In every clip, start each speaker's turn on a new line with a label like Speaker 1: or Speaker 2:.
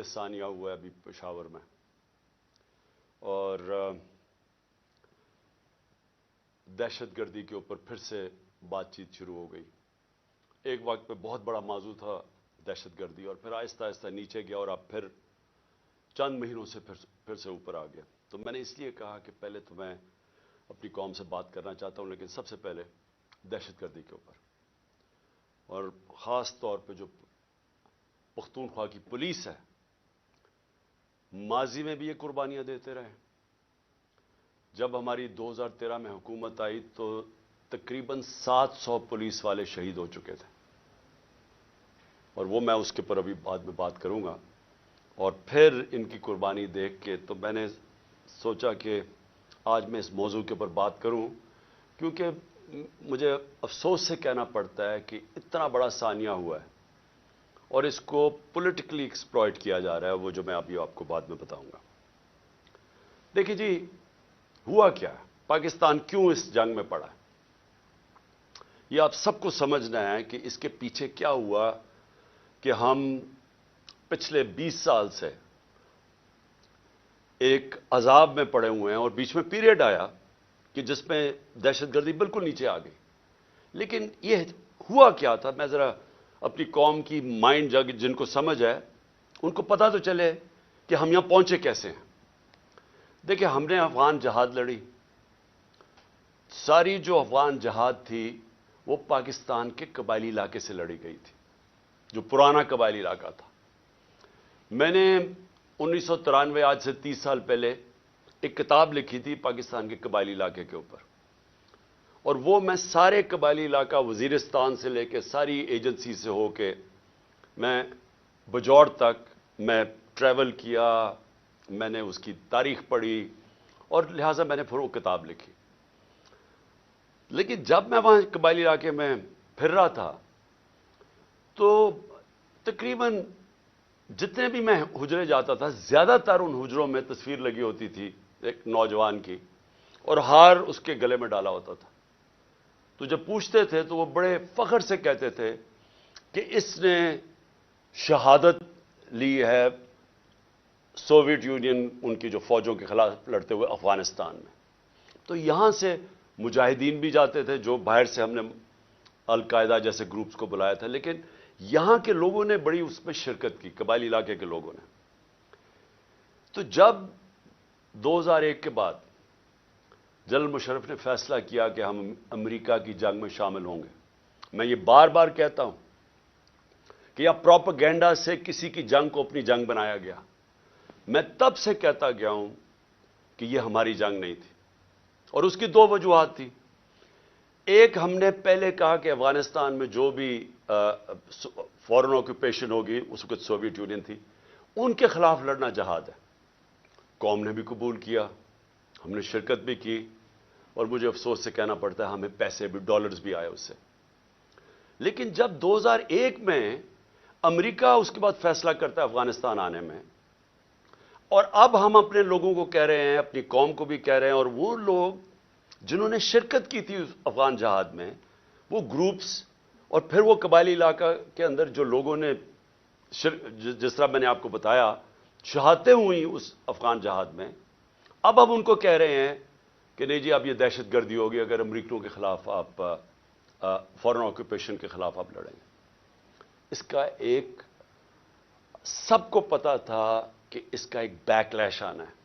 Speaker 1: ثانیہ ہوا ہے ابھی پشاور میں، اور دہشت گردی کے اوپر پھر سے بات چیت شروع ہو گئی۔ ایک وقت پہ بہت بڑا موضوع تھا دہشت گردی، اور پھر آہستہ آہستہ نیچے گیا، اور اب پھر چند مہینوں سے پھر سے اوپر آ گیا۔ تو میں نے اس لیے کہا کہ پہلے تو میں اپنی قوم سے بات کرنا چاہتا ہوں، لیکن سب سے پہلے دہشت گردی کے اوپر، اور خاص طور پہ جو پختونخوا کی پولیس ہے، ماضی میں بھی یہ قربانیاں دیتے رہے۔ جب ہماری 2013 میں حکومت آئی تو تقریباً 700 پولیس والے شہید ہو چکے تھے، اور وہ میں اس کے اوپر ابھی بعد میں بات کروں گا۔ اور پھر ان کی قربانی دیکھ کے تو میں نے سوچا کہ آج میں اس موضوع کے اوپر بات کروں، کیونکہ مجھے افسوس سے کہنا پڑتا ہے کہ اتنا بڑا ثانیہ ہوا ہے اور اس کو پولیٹیکلی ایکسپلائٹ کیا جا رہا ہے، وہ جو میں ابھی آپ کو بعد میں بتاؤں گا۔ دیکھیے جی، ہوا کیا ہے، پاکستان کیوں اس جنگ میں پڑا ہے، یہ آپ سب کو سمجھنا ہے کہ اس کے پیچھے کیا ہوا کہ ہم پچھلے 20 سال سے ایک عذاب میں پڑے ہوئے ہیں، اور بیچ میں پیریڈ آیا کہ جس میں دہشت گردی بالکل نیچے آ گئی۔ لیکن یہ ہوا کیا تھا، میں ذرا اپنی قوم کی مائنڈ جن کو سمجھ ہے ان کو پتہ تو چلے کہ ہم یہاں پہنچے کیسے ہیں۔ دیکھیں، ہم نے افغان جہاد لڑی، ساری جو افغان جہاد تھی وہ پاکستان کے قبائلی علاقے سے لڑی گئی تھی، جو پرانا قبائلی علاقہ تھا۔ میں نے 1993 آج سے 30 سال پہلے ایک کتاب لکھی تھی پاکستان کے قبائلی علاقے کے اوپر، اور وہ میں سارے قبائلی علاقہ وزیرستان سے لے کے ساری ایجنسی سے ہو کے میں بجوڑ تک میں ٹریول کیا، میں نے اس کی تاریخ پڑھی، اور لہٰذا میں نے پھر وہ کتاب لکھی۔ لیکن جب میں وہاں قبائلی علاقے میں پھر رہا تھا تو تقریباً جتنے بھی میں حجرے جاتا تھا، زیادہ تر ان حجروں میں تصویر لگی ہوتی تھی ایک نوجوان کی، اور ہار اس کے گلے میں ڈالا ہوتا تھا۔ تو جب پوچھتے تھے تو وہ بڑے فخر سے کہتے تھے کہ اس نے شہادت لی ہے سوویت یونین ان کی جو فوجوں کے خلاف لڑتے ہوئے افغانستان میں۔ تو یہاں سے مجاہدین بھی جاتے تھے، جو باہر سے ہم نے القاعدہ جیسے گروپس کو بلایا تھا، لیکن یہاں کے لوگوں نے بڑی اس میں شرکت کی، قبائلی علاقے کے لوگوں نے۔ تو جب 2001 کے بعد جنرل مشرف نے فیصلہ کیا کہ ہم امریکہ کی جنگ میں شامل ہوں گے، میں یہ بار بار کہتا ہوں کہ یہ پروپیگنڈا سے کسی کی جنگ کو اپنی جنگ بنایا گیا۔ میں تب سے کہتا گیا ہوں کہ یہ ہماری جنگ نہیں تھی، اور اس کی 2 وجوہات تھی۔ ایک، ہم نے پہلے کہا کہ افغانستان میں جو بھی فورن آکوپیشن ہوگی، اس وقت سوویت یونین تھی، ان کے خلاف لڑنا جہاد ہے۔ قوم نے بھی قبول کیا، ہم نے شرکت بھی کی، اور مجھے افسوس سے کہنا پڑتا ہے ہمیں پیسے بھی، ڈالرز بھی آئے اس سے۔ لیکن جب 2001 میں امریکہ اس کے بعد فیصلہ کرتا ہے افغانستان آنے میں، اور اب ہم اپنے لوگوں کو کہہ رہے ہیں، اپنی قوم کو بھی کہہ رہے ہیں، اور وہ لوگ جنہوں نے شرکت کی تھی اس افغان جہاد میں، وہ گروپس اور پھر وہ قبائلی علاقہ کے اندر جو لوگوں نے جس طرح میں نے آپ کو بتایا شہادتیں ہوئی اس افغان جہاد میں، اب ہم ان کو کہہ رہے ہیں کہ نہیں جی اب یہ دہشت گردی ہوگی اگر امریکیوں کے خلاف آپ فورن آکوپیشن کے خلاف آپ لڑیں گے۔ اس کا ایک سب کو پتا تھا کہ اس کا ایک بیک لیش آنا ہے،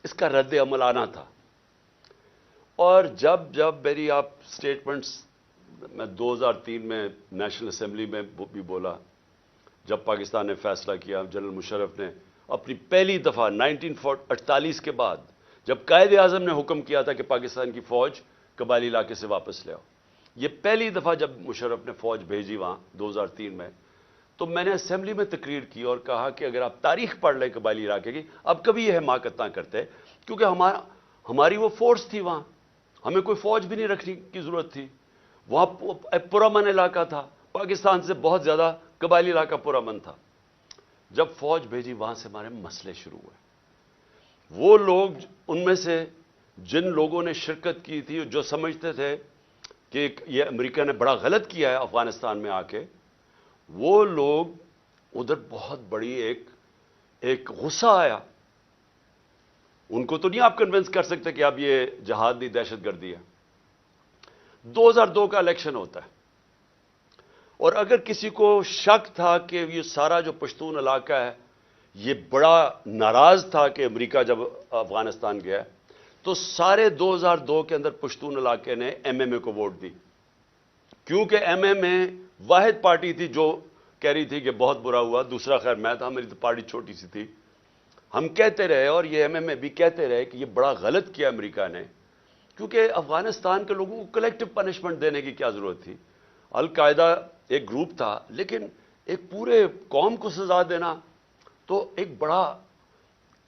Speaker 1: اس کا رد عمل آنا تھا۔ اور جب میری آپ سٹیٹمنٹس میں 2003 میں نیشنل اسمبلی میں بھی بولا، جب پاکستان نے فیصلہ کیا، جنرل مشرف نے اپنی پہلی دفعہ 1948 کے بعد جب قائد اعظم نے حکم کیا تھا کہ پاکستان کی فوج قبائلی علاقے سے واپس لے آؤ، یہ پہلی دفعہ جب مشرف نے فوج بھیجی وہاں 2003 میں، تو میں نے اسمبلی میں تقریر کی اور کہا کہ اگر آپ تاریخ پڑھ لیں قبائلی علاقے کی، اب کبھی یہ حماقت نہ کرتے، کیونکہ ہماری وہ فورس تھی وہاں، ہمیں کوئی فوج بھی نہیں رکھنے کی ضرورت تھی، وہاں پرامن علاقہ تھا، پاکستان سے بہت زیادہ قبائلی علاقہ پرامن تھا۔ جب فوج بھیجی وہاں سے ہمارے مسئلے شروع ہوئے۔ وہ لوگ ان میں سے جن لوگوں نے شرکت کی تھی، جو سمجھتے تھے کہ یہ امریکہ نے بڑا غلط کیا ہے افغانستان میں آ کے، وہ لوگ ادھر بہت بڑی ایک ایک غصہ آیا. ان کو تو نہیں آپ کنونس کر سکتے کہ اب یہ جہاد نہیں دہشت گردی ہے. 2002 کا الیکشن ہوتا ہے اور اگر کسی کو شک تھا کہ یہ سارا جو پشتون علاقہ ہے یہ بڑا ناراض تھا کہ امریکہ جب افغانستان گیا تو سارے 2002 کے اندر پشتون علاقے نے ایم ایم اے کو ووٹ دی, کیونکہ ایم ایم اے واحد پارٹی تھی جو کہہ رہی تھی کہ بہت برا ہوا. دوسرا خیر میں تھا, میری تو پارٹی چھوٹی سی تھی. ہم کہتے رہے اور یہ ایم ایم اے بھی کہتے رہے کہ یہ بڑا غلط کیا امریکہ نے, کیونکہ افغانستان کے لوگوں کو کلیکٹو پنشمنٹ دینے کی کیا ضرورت تھی. القاعدہ ایک گروپ تھا, لیکن ایک پورے قوم کو سزا دینا تو ایک بڑا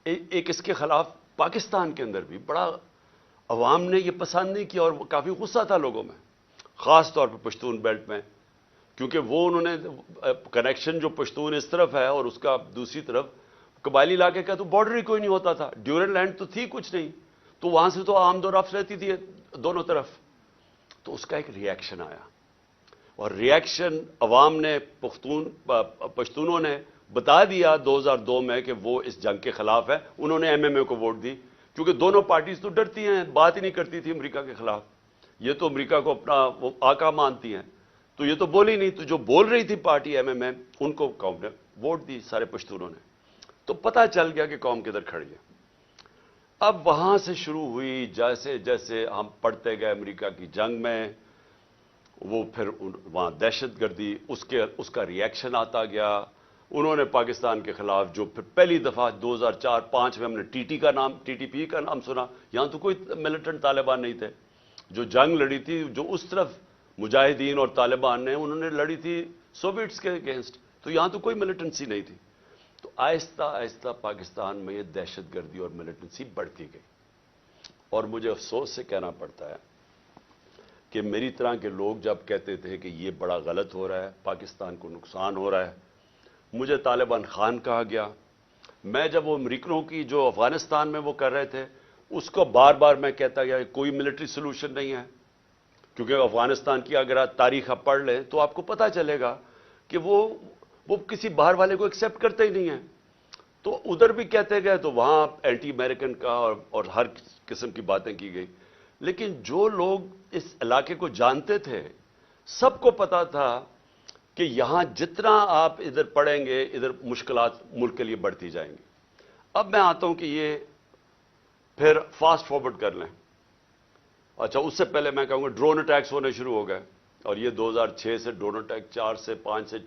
Speaker 1: ایک اس کے خلاف پاکستان کے اندر بھی بڑا عوام نے یہ پسند نہیں کیا اور کافی غصہ تھا لوگوں میں, خاص طور پہ پشتون بیلٹ میں, کیونکہ وہ انہوں نے کنیکشن جو پشتون اس طرف ہے اور اس کا دوسری طرف قبائلی علاقے کا تو بارڈر ہی کوئی نہیں ہوتا تھا, ڈیورن لینڈ تو تھی کچھ نہیں, تو وہاں سے تو آمد و رفت رہتی تھی دونوں طرف. تو اس کا ایک ری ایکشن آیا اور ری ایکشن عوام نے پشتونوں نے بتا دیا 2002 میں کہ وہ اس جنگ کے خلاف ہے. انہوں نے ایم ایم اے کو ووٹ دی, کیونکہ دونوں پارٹیز تو ڈرتی ہیں, بات ہی نہیں کرتی تھی امریکہ کے خلاف. یہ تو امریکہ کو اپنا وہ آقا مانتی ہیں, تو یہ تو بولی نہیں. تو جو بول رہی تھی پارٹی ایم ایم اے, ان کو قوم نے ووٹ دی, سارے پشتونوں نے. تو پتہ چل گیا کہ قوم کدھر کھڑی ہے. اب وہاں سے شروع ہوئی, جیسے جیسے ہم پڑھتے گئے امریکہ کی جنگ میں, وہ پھر وہاں دہشت گردی اس کا ری ایکشن آتا گیا. انہوں نے پاکستان کے خلاف جو پھر پہلی دفعہ 2004-05 میں ہم نے ٹی ٹی پی کا نام سنا. یہاں تو کوئی ملیٹنٹ طالبان نہیں تھے. جو جنگ لڑی تھی, جو اس طرف مجاہدین اور طالبان نے انہوں نے لڑی تھی سوویٹس کے اگینسٹ, تو یہاں تو کوئی ملیٹنسی نہیں تھی. تو آہستہ آہستہ پاکستان میں یہ دہشت گردی اور ملیٹنسی بڑھتی گئی. اور مجھے افسوس سے کہنا پڑتا ہے کہ میری طرح کے لوگ جب کہتے تھے کہ یہ بڑا غلط ہو رہا ہے, پاکستان کو نقصان ہو رہا ہے, مجھے طالبان خان کہا گیا. میں جب وہ امریکنوں کی جو افغانستان میں وہ کر رہے تھے, اس کو بار بار میں کہتا گیا کوئی ملٹری سلوشن نہیں ہے, کیونکہ افغانستان کی اگر آپ تاریخ آپ پڑھ لیں تو آپ کو پتہ چلے گا کہ وہ کسی باہر والے کو ایکسیپٹ کرتے ہی نہیں ہیں. تو ادھر بھی کہتے گئے, تو وہاں اینٹی امریکن کا اور ہر قسم کی باتیں کی گئی. لیکن جو لوگ اس علاقے کو جانتے تھے, سب کو پتا تھا کہ یہاں جتنا آپ ادھر پڑھیں گے ادھر مشکلات ملک کے لیے بڑھتی جائیں گی. اب میں آتا ہوں کہ یہ پھر فاسٹ فارورڈ کر لیں. اچھا, اس سے پہلے میں کہوں گا ڈرون اٹیکس ہونے شروع ہو گئے, اور یہ 2006 سے ڈرون اٹیک 4 سے 5 سے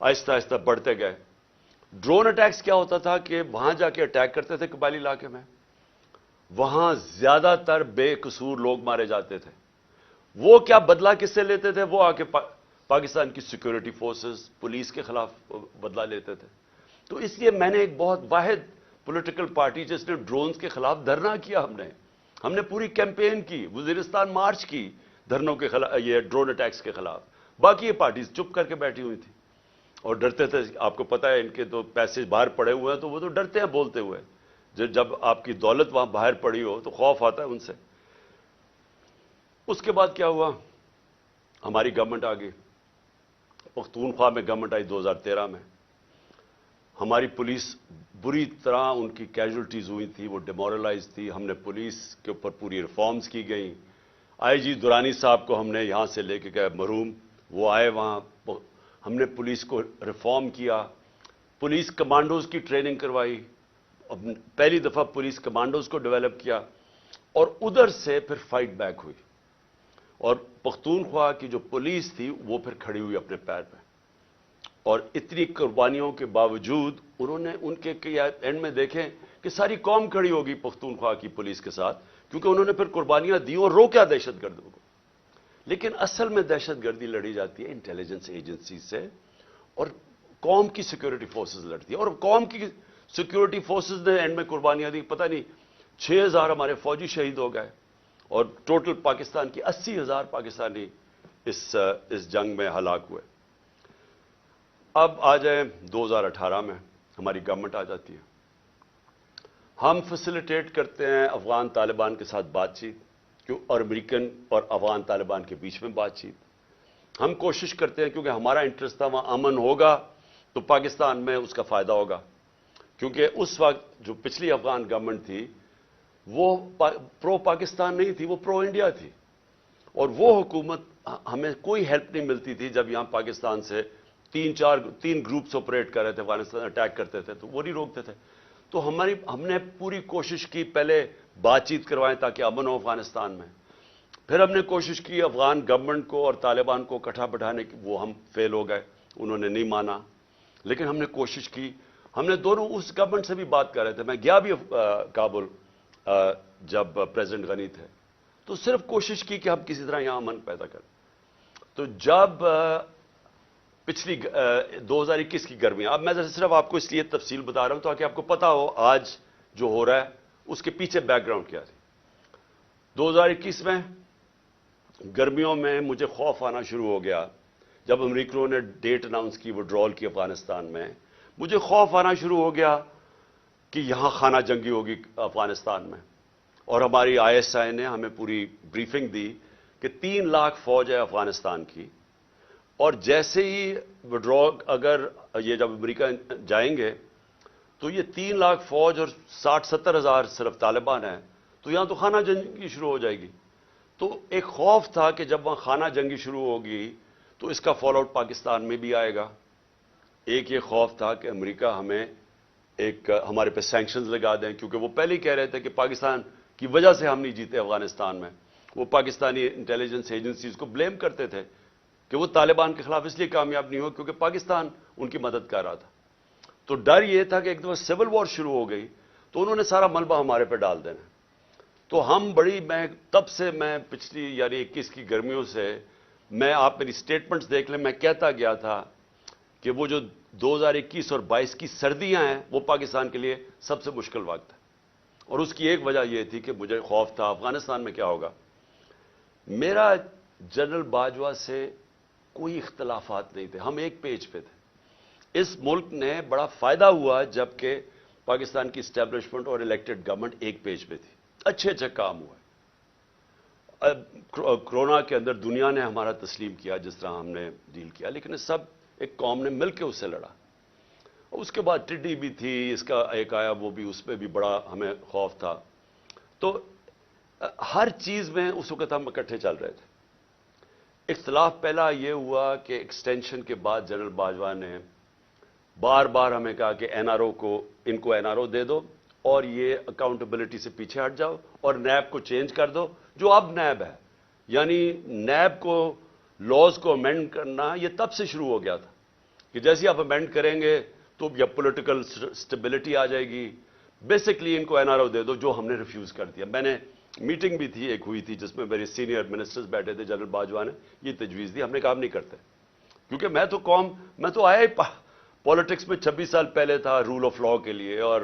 Speaker 1: آہستہ آہستہ بڑھتے گئے. ڈرون اٹیکس کیا ہوتا تھا کہ وہاں جا کے اٹیک کرتے تھے قبائلی علاقے میں, وہاں زیادہ تر بے قصور لوگ مارے جاتے تھے. وہ کیا بدلہ کس سے لیتے تھے؟ وہ آ کے پاکستان کی سیکورٹی فورسز پولیس کے خلاف بدلہ لیتے تھے. تو اس لیے میں نے ایک بہت واحد پولیٹیکل پارٹی جس نے ڈرونز کے خلاف دھرنا کیا, ہم نے پوری کیمپین کی, وزیرستان مارچ کی دھرنوں کے خلاف, یہ ڈرون اٹیکس کے خلاف. باقی یہ پارٹیز چپ کر کے بیٹھی ہوئی تھی اور ڈرتے تھے. آپ کو پتہ ہے ان کے تو پیسے باہر پڑے ہوئے ہیں, تو وہ تو ڈرتے ہیں بولتے ہوئے. جب آپ کی دولت وہاں باہر پڑی ہو تو خوف آتا ہے ان سے. اس کے بعد کیا ہوا, ہماری گورنمنٹ آ گئی, پختونخوا میں گورنمنٹ آئی 2013 میں. ہماری پولیس بری طرح ان کی کیجولٹیز ہوئی تھی, وہ ڈیمورلائز تھی. ہم نے پولیس کے اوپر پوری ریفارمز کی گئیں. آئی جی درانی صاحب کو ہم نے یہاں سے لے کے گئے مرحوم, وہ آئے وہاں, ہم نے پولیس کو ریفارم کیا, پولیس کمانڈوز کی ٹریننگ کروائی, پہلی دفعہ پولیس کمانڈوز کو ڈیولپ کیا, اور ادھر سے پھر فائٹ بیک ہوئی. اور پختونخوا کی جو پولیس تھی وہ پھر کھڑی ہوئی اپنے پیر پہ, اور اتنی قربانیوں کے باوجود انہوں نے ان کے اینڈ میں دیکھیں کہ ساری قوم کھڑی ہوگی پختونخوا کی پولیس کے ساتھ, کیونکہ انہوں نے پھر قربانیاں دی اور روکا دہشت گردوں کو. لیکن اصل میں دہشت گردی لڑی جاتی ہے انٹیلیجنس ایجنسی سے, اور قوم کی سیکورٹی فورسز لڑتی ہے. اور قوم کی سیکورٹی فورسز نے اینڈ میں قربانیاں دی, پتہ نہیں 6000 ہمارے فوجی شہید ہو گئے, اور ٹوٹل پاکستان کی 80,000 پاکستانی اس جنگ میں ہلاک ہوئے. اب آ جائیں 2018 میں ہماری گورنمنٹ آ جاتی ہے. ہم فیسیلیٹیٹ کرتے ہیں افغان طالبان کے ساتھ بات چیت, اور امریکن اور افغان طالبان کے بیچ میں بات چیت. ہم کوشش کرتے ہیں, کیونکہ ہمارا انٹرسٹ تھا وہاں امن ہوگا تو پاکستان میں اس کا فائدہ ہوگا, کیونکہ اس وقت جو پچھلی افغان گورنمنٹ تھی وہ پرو پاکستان نہیں تھی، وہ پرو انڈیا تھی، اور وہ حکومت ہمیں کوئی ہیلپ نہیں ملتی تھی جب یہاں پاکستان سے تین گروپس آپریٹ کر رہے تھے، افغانستان اٹیک کرتے تھے تو وہ نہیں روکتے تھے. تو ہم نے پوری کوشش کی پہلے بات چیت کروائیں تاکہ امن ہو افغانستان میں. پھر ہم نے کوشش کی افغان گورنمنٹ کو اور طالبان کو اکٹھا بٹھانے کی، وہ ہم فیل ہو گئے، انہوں نے نہیں مانا. لیکن ہم نے کوشش کی، ہم نے دونوں اس گورنمنٹ سے بھی بات کر رہے تھے. میں گیا بھی کابل جب پریزیڈنٹ غنی تھے، تو صرف کوشش کی کہ ہم کسی طرح یہاں امن پیدا کریں. تو جب پچھلی 2021 کی گرمیاں، اب میں صرف آپ کو اس لیے تفصیل بتا رہا ہوں تاکہ آپ کو پتا ہو آج جو ہو رہا ہے اس کے پیچھے بیک گراؤنڈ کیا تھی. 2021 میں گرمیوں میں مجھے خوف آنا شروع ہو گیا جب امریکہ نے ڈیٹ اناؤنس کی وڈرال کی افغانستان میں. مجھے خوف آنا شروع ہو گیا کہ یہاں خانہ جنگی ہوگی افغانستان میں. اور ہماری ISI نے ہمیں پوری بریفنگ دی کہ 3 لاکھ فوج ہے افغانستان کی، اور جیسے ہی وڈرال اگر یہ جب امریکہ جائیں گے تو یہ 3 لاکھ فوج اور 60-70 ہزار صرف طالبان ہیں، تو یہاں تو خانہ جنگی شروع ہو جائے گی. تو ایک خوف تھا کہ جب وہاں خانہ جنگی شروع ہوگی تو اس کا فال آؤٹ پاکستان میں بھی آئے گا. ایک یہ خوف تھا کہ امریکہ ہمیں ہمارے پہ سینکشنز لگا دیں، کیونکہ وہ پہلے ہی کہہ رہے تھے کہ پاکستان کی وجہ سے ہم نہیں جیتے افغانستان میں. وہ پاکستانی انٹیلیجنس ایجنسیز کو بلیم کرتے تھے کہ وہ طالبان کے خلاف اس لیے کامیاب نہیں ہو کیونکہ پاکستان ان کی مدد کر رہا تھا. تو ڈر یہ تھا کہ ایک دفعہ سول وار شروع ہو گئی تو انہوں نے سارا ملبہ ہمارے پہ ڈال دینا. تو تب سے میں پچھلی یعنی 21 کی گرمیوں سے آپ میری سٹیٹمنٹس دیکھ لیں، میں کہتا گیا تھا کہ وہ جو 2021 اور 22 کی سردیاں ہیں وہ پاکستان کے لیے سب سے مشکل وقت ہے. اور اس کی ایک وجہ یہ تھی کہ مجھے خوف تھا افغانستان میں کیا ہوگا. میرا جنرل باجوہ سے کوئی اختلافات نہیں تھے، ہم ایک پیج پہ تھے. اس ملک نے بڑا فائدہ ہوا جبکہ پاکستان کی اسٹیبلشمنٹ اور الیکٹڈ گورنمنٹ ایک پیج پہ تھی. اچھے کام ہوا. کرونا کے اندر دنیا نے ہمارا تسلیم کیا جس طرح ہم نے ڈیل کیا، لیکن سب ایک قوم نے مل کے اس سے لڑا. اس کے بعد ٹڈی بھی تھی، اس کا ایک آیا وہ بھی، اس پہ بھی بڑا ہمیں خوف تھا. تو ہر چیز میں اس وقت ہم اکٹھے چل رہے تھے. اختلاف پہلا یہ ہوا کہ ایکسٹینشن کے بعد جنرل باجوہ نے بار بار ہمیں کہا کہ ان کو NRO دے دو اور یہ اکاؤنٹیبلٹی سے پیچھے ہٹ جاؤ اور نیب کو چینج کر دو جو اب نیب ہے. یعنی نیب کو لاز کو امینڈ کرنا یہ تب سے شروع ہو گیا تھا کہ جیسے آپ امینڈ کریں گے تو یا پولیٹیکل سٹیبلٹی آ جائے گی. بیسکلی ان کو NRO دے دو، جو ہم نے ریفیوز کر دیا. میں نے میٹنگ بھی تھی، ایک ہوئی تھی جس میں میرے سینئر منسٹرز بیٹھے تھے. جنرل باجوہ نے یہ تجویز دی، ہم نے کام نہیں کرتے کیونکہ میں تو آیا ہی پالیٹکس میں 26 سال پہلے تھا رول آف لا کے لیے اور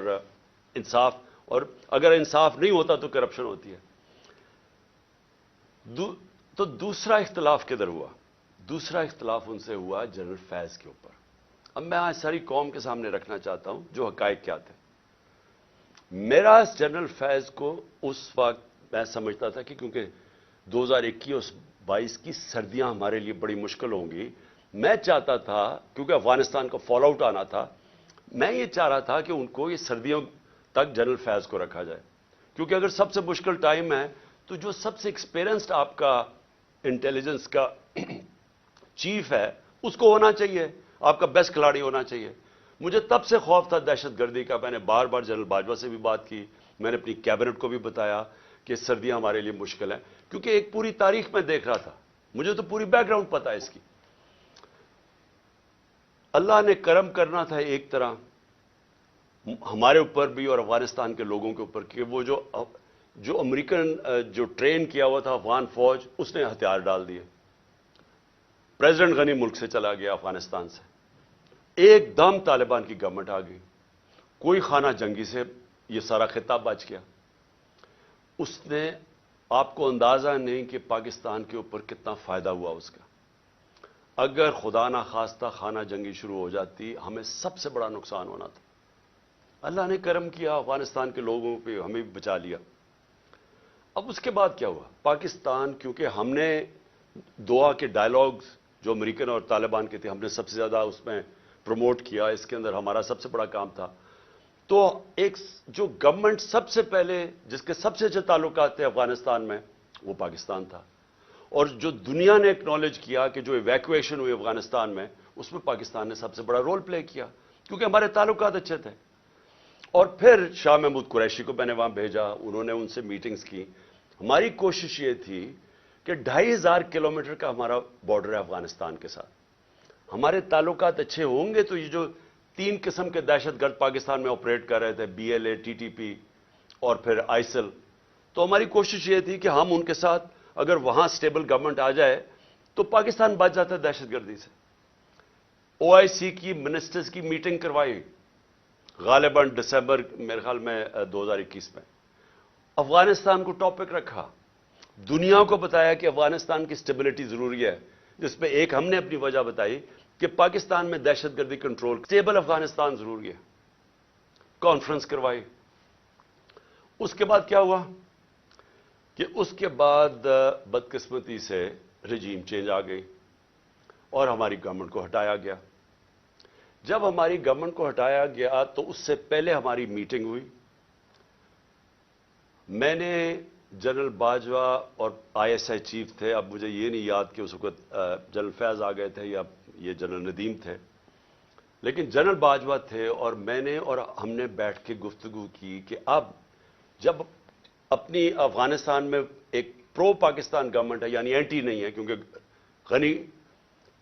Speaker 1: انصاف، اور اگر انصاف نہیں ہوتا تو کرپشن ہوتی ہے. تو دوسرا اختلاف کدھر ہوا؟ دوسرا اختلاف ان سے ہوا جنرل فیض کے اوپر. اب میں آج ساری قوم کے سامنے رکھنا چاہتا ہوں جو حقائق کیا تھے. میرا جنرل فیض کو اس وقت میں سمجھتا تھا کہ کیونکہ 2021-22 کی سردیاں ہمارے لیے بڑی مشکل ہوں گی، میں چاہتا تھا کیونکہ افغانستان کا فال آؤٹ آنا تھا، میں یہ چاہ رہا تھا کہ ان کو یہ سردیوں تک جنرل فیض کو رکھا جائے. کیونکہ اگر سب سے مشکل ٹائم ہے تو جو سب سے ایکسپیرینسڈ آپ کا انٹیلیجنس کا چیف ہے اس کو ہونا چاہیے، آپ کا بیسٹ کھلاڑی ہونا چاہیے. مجھے تب سے خوف تھا دہشت گردی کا. میں نے بار بار جنرل باجوہ سے بھی بات کی، میں نے اپنی کیبنٹ کو بھی بتایا کہ سردیاں ہمارے لیے مشکل ہیں، کیونکہ ایک پوری تاریخ میں دیکھ رہا تھا، مجھے تو پوری بیک گراؤنڈ پتا ہے اس کی. اللہ نے کرم کرنا تھا ایک طرح ہمارے اوپر بھی اور افغانستان کے لوگوں کے اوپر کہ وہ جو امریکن جو ٹرین کیا ہوا تھا افغان فوج، اس نے ہتھیار ڈال دیے. پریزیڈنٹ غنی ملک سے چلا گیا افغانستان سے، ایک دم طالبان کی گورنمنٹ آ گئی. کوئی خانہ جنگی سے یہ سارا خطہ بچ گیا. اس نے آپ کو اندازہ نہیں کہ پاکستان کے اوپر کتنا فائدہ ہوا اس کا. اگر خدا نخواستہ خانہ جنگی شروع ہو جاتی ہمیں سب سے بڑا نقصان ہونا تھا. اللہ نے کرم کیا، افغانستان کے لوگوں پہ ہمیں بھی بچا لیا. اب اس کے بعد کیا ہوا؟ پاکستان کیونکہ ہم نے دعا کے ڈائلاگز جو امریکن اور طالبان کے تھے ہم نے سب سے زیادہ اس میں پروموٹ کیا، اس کے اندر ہمارا سب سے بڑا کام تھا. تو ایک جو گورنمنٹ سب سے پہلے جس کے سب سے اچھے تعلقات تھے افغانستان میں وہ پاکستان تھا، اور جو دنیا نے ایکنالج کیا کہ جو ایویکویشن ہوئی افغانستان میں اس میں پاکستان نے سب سے بڑا رول پلے کیا کیونکہ ہمارے تعلقات اچھے تھے۔ اور پھر شاہ محمود قریشی کو میں نے وہاں بھیجا، انہوں نے ان سے میٹنگز کی۔ ہماری کوشش یہ تھی کہ 2500 کلومیٹر کا ہمارا بارڈر ہے افغانستان کے ساتھ، ہمارے تعلقات اچھے ہوں گے تو یہ جو 3 قسم کے دہشت گرد پاکستان میں آپریٹ کر رہے تھے، B L A, T T P اور پھر آئسل، تو ہماری کوشش یہ تھی کہ ہم ان کے ساتھ اگر وہاں سٹیبل گورنمنٹ آ جائے تو پاکستان بچ جاتا ہے دہشت گردی سے۔ او آئی سی کی منسٹرز کی میٹنگ کروائی غالباً دسمبر میرے خیال میں 2021 میں، افغانستان کو ٹاپک رکھا، دنیا کو بتایا کہ افغانستان کی سٹیبلٹی ضروری ہے، جس میں ایک ہم نے اپنی وجہ بتائی کہ پاکستان میں دہشت گردی کنٹرول، سٹیبل افغانستان ضروری ہے، کانفرنس کروائی۔ اس کے بعد کیا ہوا کہ اس کے بعد بدقسمتی سے رجیم چینج آ گئی اور ہماری گورنمنٹ کو ہٹایا گیا۔ جب ہماری گورنمنٹ کو ہٹایا گیا تو اس سے پہلے ہماری میٹنگ ہوئی، میں نے جنرل باجوہ اور آئی ایس آئی چیف تھے، اب مجھے یہ نہیں یاد کہ اس وقت جنرل فیض آ گئے تھے یا یہ جنرل ندیم تھے، لیکن جنرل باجوہ تھے اور میں نے اور ہم نے بیٹھ کے گفتگو کی کہ اب جب اپنی افغانستان میں ایک پرو پاکستان گورنمنٹ ہے، یعنی اینٹی نہیں ہے کیونکہ غنی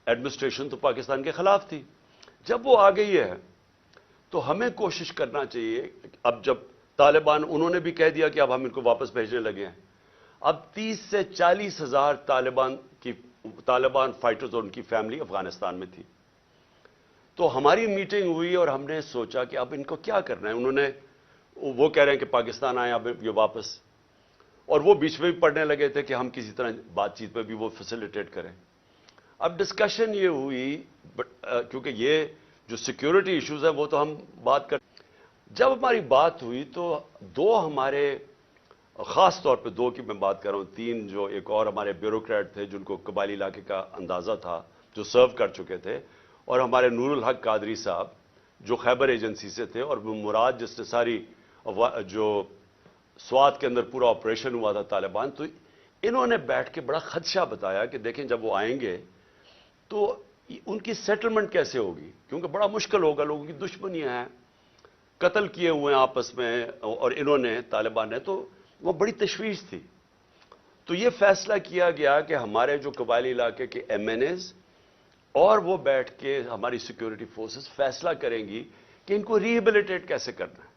Speaker 1: ایڈمنسٹریشن تو پاکستان کے خلاف تھی، جب وہ آ گئی ہے تو ہمیں کوشش کرنا چاہیے۔ اب جب طالبان انہوں نے بھی کہہ دیا کہ اب ہم ان کو واپس بھیجنے لگے ہیں، اب 30 سے 40 ہزار طالبان فائٹرز اور ان کی فیملی افغانستان میں تھی۔ تو ہماری میٹنگ ہوئی اور ہم نے سوچا کہ اب ان کو کیا کرنا ہے، وہ کہہ رہے ہیں کہ پاکستان آئے اب یہ واپس، اور وہ بیچ میں بھی پڑھنے لگے تھے کہ ہم کسی طرح بات چیت پہ بھی وہ فیسیلیٹیٹ کریں۔ اب ڈسکشن یہ ہوئی کیونکہ یہ جو سیکیورٹی ایشوز ہیں وہ تو ہم بات کر، جب ہماری بات ہوئی تو دو ہمارے، خاص طور پہ دو کی میں بات کر رہا ہوں، 3 جو ایک اور ہمارے بیوروکریٹ تھے جن کو قبائلی علاقے کا اندازہ تھا، جو سرو کر چکے تھے، اور ہمارے نور الحق قادری صاحب جو خیبر ایجنسی سے تھے، اور وہ مراد جس نے ساری جو سوات کے اندر پورا آپریشن ہوا تھا طالبان، تو انہوں نے بیٹھ کے بڑا خدشہ بتایا کہ دیکھیں جب وہ آئیں گے تو ان کی سیٹلمنٹ کیسے ہوگی، کیونکہ بڑا مشکل ہوگا، لوگوں کی دشمنیاں ہیں، قتل کیے ہوئے ہیں آپس میں، اور انہوں نے طالبان نے، تو وہ بڑی تشویش تھی۔ تو یہ فیصلہ کیا گیا کہ ہمارے جو قبائلی علاقے کے ایم این ایز اور وہ بیٹھ کے ہماری سیکیورٹی فورسز فیصلہ کریں گی کہ ان کو ریہیبلیٹیٹ کیسے کرنا ہے۔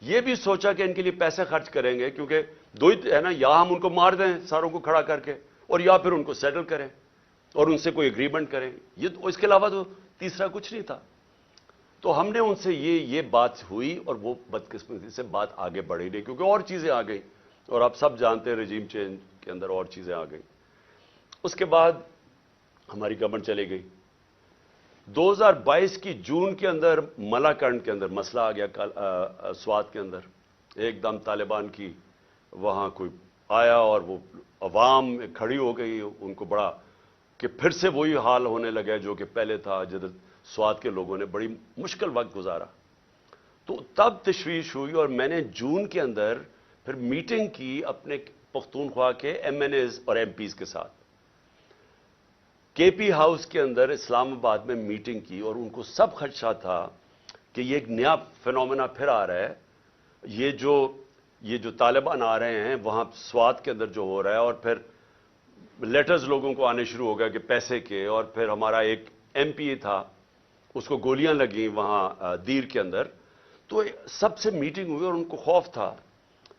Speaker 1: یہ بھی سوچا کہ ان کے لیے پیسے خرچ کریں گے، کیونکہ دو ہی ہے نا، یا ہم ان کو مار دیں ساروں کو کھڑا کر کے، اور یا پھر ان کو سیٹل کریں اور ان سے کوئی اگریمنٹ کریں، اس کے علاوہ تو تیسرا کچھ نہیں تھا۔ تو ہم نے ان سے یہ بات ہوئی اور وہ بدقسمتی سے بات آگے بڑھی نہیں، کیونکہ اور چیزیں آ گئی، اور آپ سب جانتے ہیں رجیم چینج کے اندر اور چیزیں آ گئی۔ اس کے بعد ہماری گورنمنٹ چلی گئی۔ 2022 کی جون کے اندر ملاکنڈ کے اندر مسئلہ آ گیا، سوات کے اندر ایک دم طالبان کی وہاں کوئی آیا اور وہ عوام کھڑی ہو گئی، ان کو بڑا کہ پھر سے وہی حال ہونے لگا جو کہ پہلے تھا، جدھر سوات کے لوگوں نے بڑی مشکل وقت گزارا۔ تو تب تشویش ہوئی اور میں نے جون کے اندر پھر میٹنگ کی اپنے پختونخوا کے ایم این ایز اور ایم پیز کے ساتھ، کے پی ہاؤس کے اندر اسلام آباد میں میٹنگ کی، اور ان کو سب خدشہ تھا کہ یہ ایک نیا فینومینا پھر آ رہا ہے، یہ جو طالبان آ رہے ہیں وہاں سوات کے اندر جو ہو رہا ہے، اور پھر لیٹرز لوگوں کو آنے شروع ہو گیا کہ پیسے کے، اور پھر ہمارا ایک ایم پی تھا اس کو گولیاں لگیں وہاں دیر کے اندر، تو سب سے میٹنگ ہوئی اور ان کو خوف تھا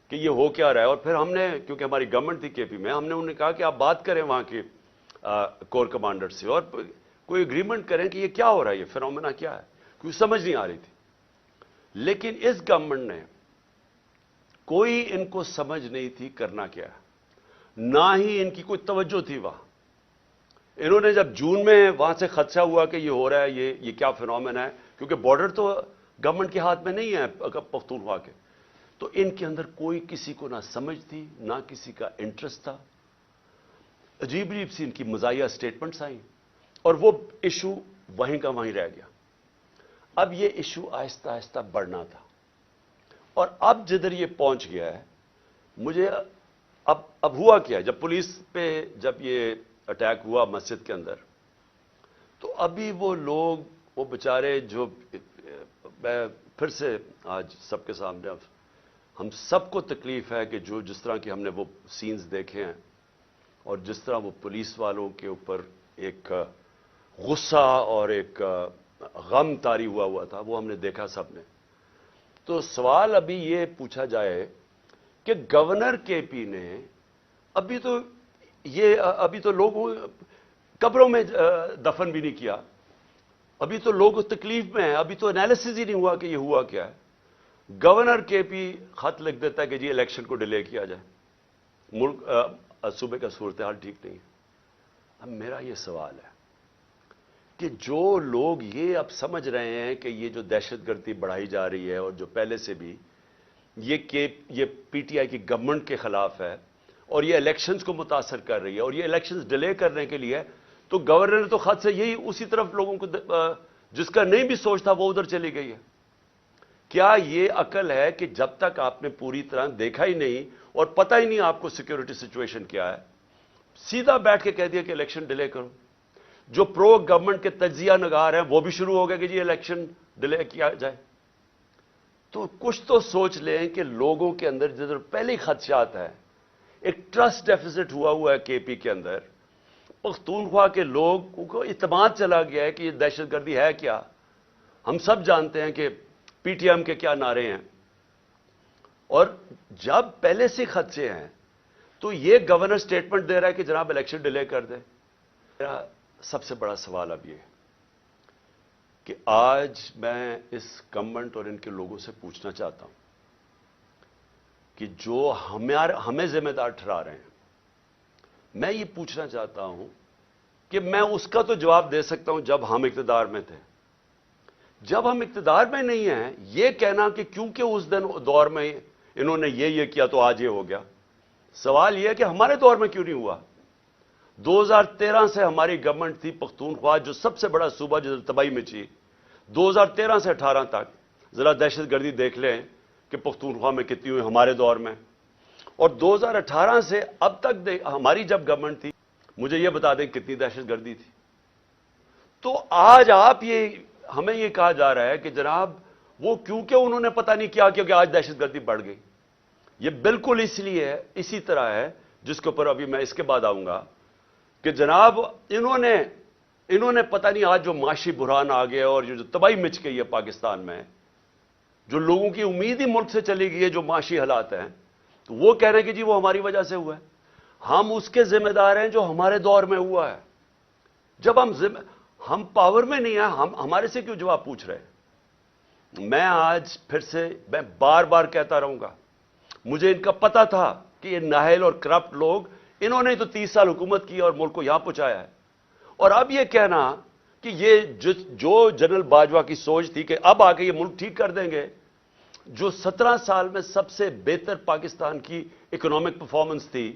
Speaker 1: کہ یہ ہو کیا رہا ہے۔ اور پھر ہم نے، کیونکہ ہماری گورنمنٹ تھی کے پی میں، ہم نے انہیں کہا کہ آپ بات کریں وہاں کے کور کمانڈر سے اور کوئی اگریمنٹ کریں کہ یہ کیا ہو رہا ہے، یہ فینومینا کیا ہے، کیونکہ سمجھ نہیں آ رہی تھی۔ لیکن اس گورنمنٹ نے کوئی ان کو سمجھ نہیں تھی کرنا کیا ہے، نہ ہی ان کی کوئی توجہ تھی وہاں۔ انہوں نے جب جون میں وہاں سے خدشہ ہوا کہ یہ ہو رہا ہے، یہ کیا فینومینا ہے، کیونکہ بارڈر تو گورنمنٹ کے ہاتھ میں نہیں ہے پختونخوا کے، تو ان کے اندر کوئی کسی کو نہ سمجھ تھی نہ کسی کا انٹرسٹ تھا۔ عجیب عجیب سی ان کی مزاحیہ سٹیٹمنٹس آئیں، اور وہ ایشو وہیں کا وہیں رہ گیا۔ اب یہ ایشو آہستہ آہستہ بڑھنا تھا، اور اب جدھر یہ پہنچ گیا ہے، مجھے اب ہوا کیا، جب پولیس پہ جب یہ اٹیک ہوا مسجد کے اندر، تو ابھی وہ لوگ، وہ بیچارے جو، میں پھر سے آج سب کے سامنے، ہم سب کو تکلیف ہے کہ جو جس طرح کی ہم نے وہ سینز دیکھے ہیں، اور جس طرح وہ پولیس والوں کے اوپر ایک غصہ اور ایک غم طاری ہوا تھا، وہ ہم نے دیکھا سب نے۔ تو سوال ابھی یہ پوچھا جائے کہ گورنر کے پی نے ابھی تو لوگوں قبروں میں دفن بھی نہیں کیا، ابھی تو لوگ تکلیف میں ہیں، ابھی تو انالیسز ہی نہیں ہوا کہ یہ ہوا کیا ہے۔ گورنر کے پی خط لکھ دیتا ہے کہ جی الیکشن کو ڈیلے کیا جائے، ملک صوبے کا صورتحال ٹھیک نہیں ہے۔ اب میرا یہ سوال ہے کہ جو لوگ یہ اب سمجھ رہے ہیں کہ یہ جو دہشت گردی بڑھائی جا رہی ہے، اور جو پہلے سے بھی یہ پی ٹی آئی کی گورنمنٹ کے خلاف ہے، اور یہ الیکشنز کو متاثر کر رہی ہے، اور یہ الیکشنز ڈیلے کرنے کے لیے، تو گورنر نے تو خط سے یہی اسی طرف لوگوں کو، جس کا نہیں بھی سوچ تھا وہ ادھر چلی گئی ہے۔ کیا یہ عقل ہے کہ جب تک آپ نے پوری طرح دیکھا ہی نہیں اور پتہ ہی نہیں آپ کو سیکیورٹی سچویشن کیا ہے، سیدھا بیٹھ کے کہہ دیا کہ الیکشن ڈیلے کرو؟ جو پرو گورنمنٹ کے تجزیہ نگار ہیں وہ بھی شروع ہو گئے کہ جی الیکشن ڈیلے کیا جائے۔ تو کچھ تو سوچ لیں کہ لوگوں کے اندر جدھر پہلے ہی خدشات ہے، ایک ٹرسٹ ڈیفیسٹ ہوا ہے کے پی کے اندر، پختونخوا کے لوگوں کو اعتماد چلا گیا ہے کہ یہ دہشت گردی ہے کیا۔ ہم سب جانتے ہیں کہ پی ٹی ایم کے کیا نعرے ہیں، اور جب پہلے سے خدشے ہیں تو یہ گورنر سٹیٹمنٹ دے رہا ہے کہ جناب الیکشن ڈیلے کر دیں۔ میرا سب سے بڑا سوال اب یہ کہ آج میں اس گورنمنٹ اور ان کے لوگوں سے پوچھنا چاہتا ہوں کہ جو ہمیں ذمہ دار ٹھہرا رہے ہیں، میں یہ پوچھنا چاہتا ہوں کہ میں اس کا تو جواب دے سکتا ہوں جب ہم اقتدار میں تھے، جب ہم اقتدار میں نہیں ہیں یہ کہنا کہ کیونکہ اس دور میں انہوں نے یہ کیا تو آج یہ ہو گیا۔ سوال یہ ہے کہ ہمارے دور میں کیوں نہیں ہوا؟ 2013 سے ہماری گورنمنٹ تھی پختونخوا، جو سب سے بڑا صوبہ جو تباہی مچی، 2013 سے 18 تک ذرا دہشت گردی دیکھ لیں کہ پختونخوا میں کتنی ہوئی ہمارے دور میں، اور 2018 سے اب تک ہماری جب گورنمنٹ تھی، مجھے یہ بتا دیں کتنی دہشت گردی تھی۔ تو آج ہمیں یہ کہا جا رہا ہے کہ جناب وہ کیونکہ انہوں نے پتہ نہیں کیا کیونکہ آج دہشت گردی بڑھ گئی۔ یہ بالکل اس لیے ہے، اسی طرح ہے جس کے اوپر ابھی میں اس کے بعد آؤں گا کہ جناب انہوں نے پتہ نہیں آج جو معاشی بحران آ گیا اور جو تباہی مچ گئی ہے پاکستان میں، جو لوگوں کی امید ہی ملک سے چلی گئی ہے، جو معاشی حالات ہیں، تو وہ کہہ رہے ہیں کہ جی وہ ہماری وجہ سے ہوا ہے۔ ہم اس کے ذمہ دار ہیں جو ہمارے دور میں ہوا ہے۔ جب ہم پاور میں نہیں ہیں، ہمارے سے کیوں جواب پوچھ رہے ہیں؟ میں آج پھر سے میں بار بار کہتا رہوں گا، مجھے ان کا پتہ تھا کہ یہ نااہل اور کرپٹ لوگ، انہوں نے تو 30 سال حکومت کی اور ملک کو یہاں پہنچایا ہے۔ اور اب یہ کہنا کہ یہ جو جنرل باجوہ کی سوچ تھی کہ اب آ کے یہ ملک ٹھیک کر دیں گے، جو 17 سال میں سب سے بہتر پاکستان کی اکنامک پرفارمنس تھی،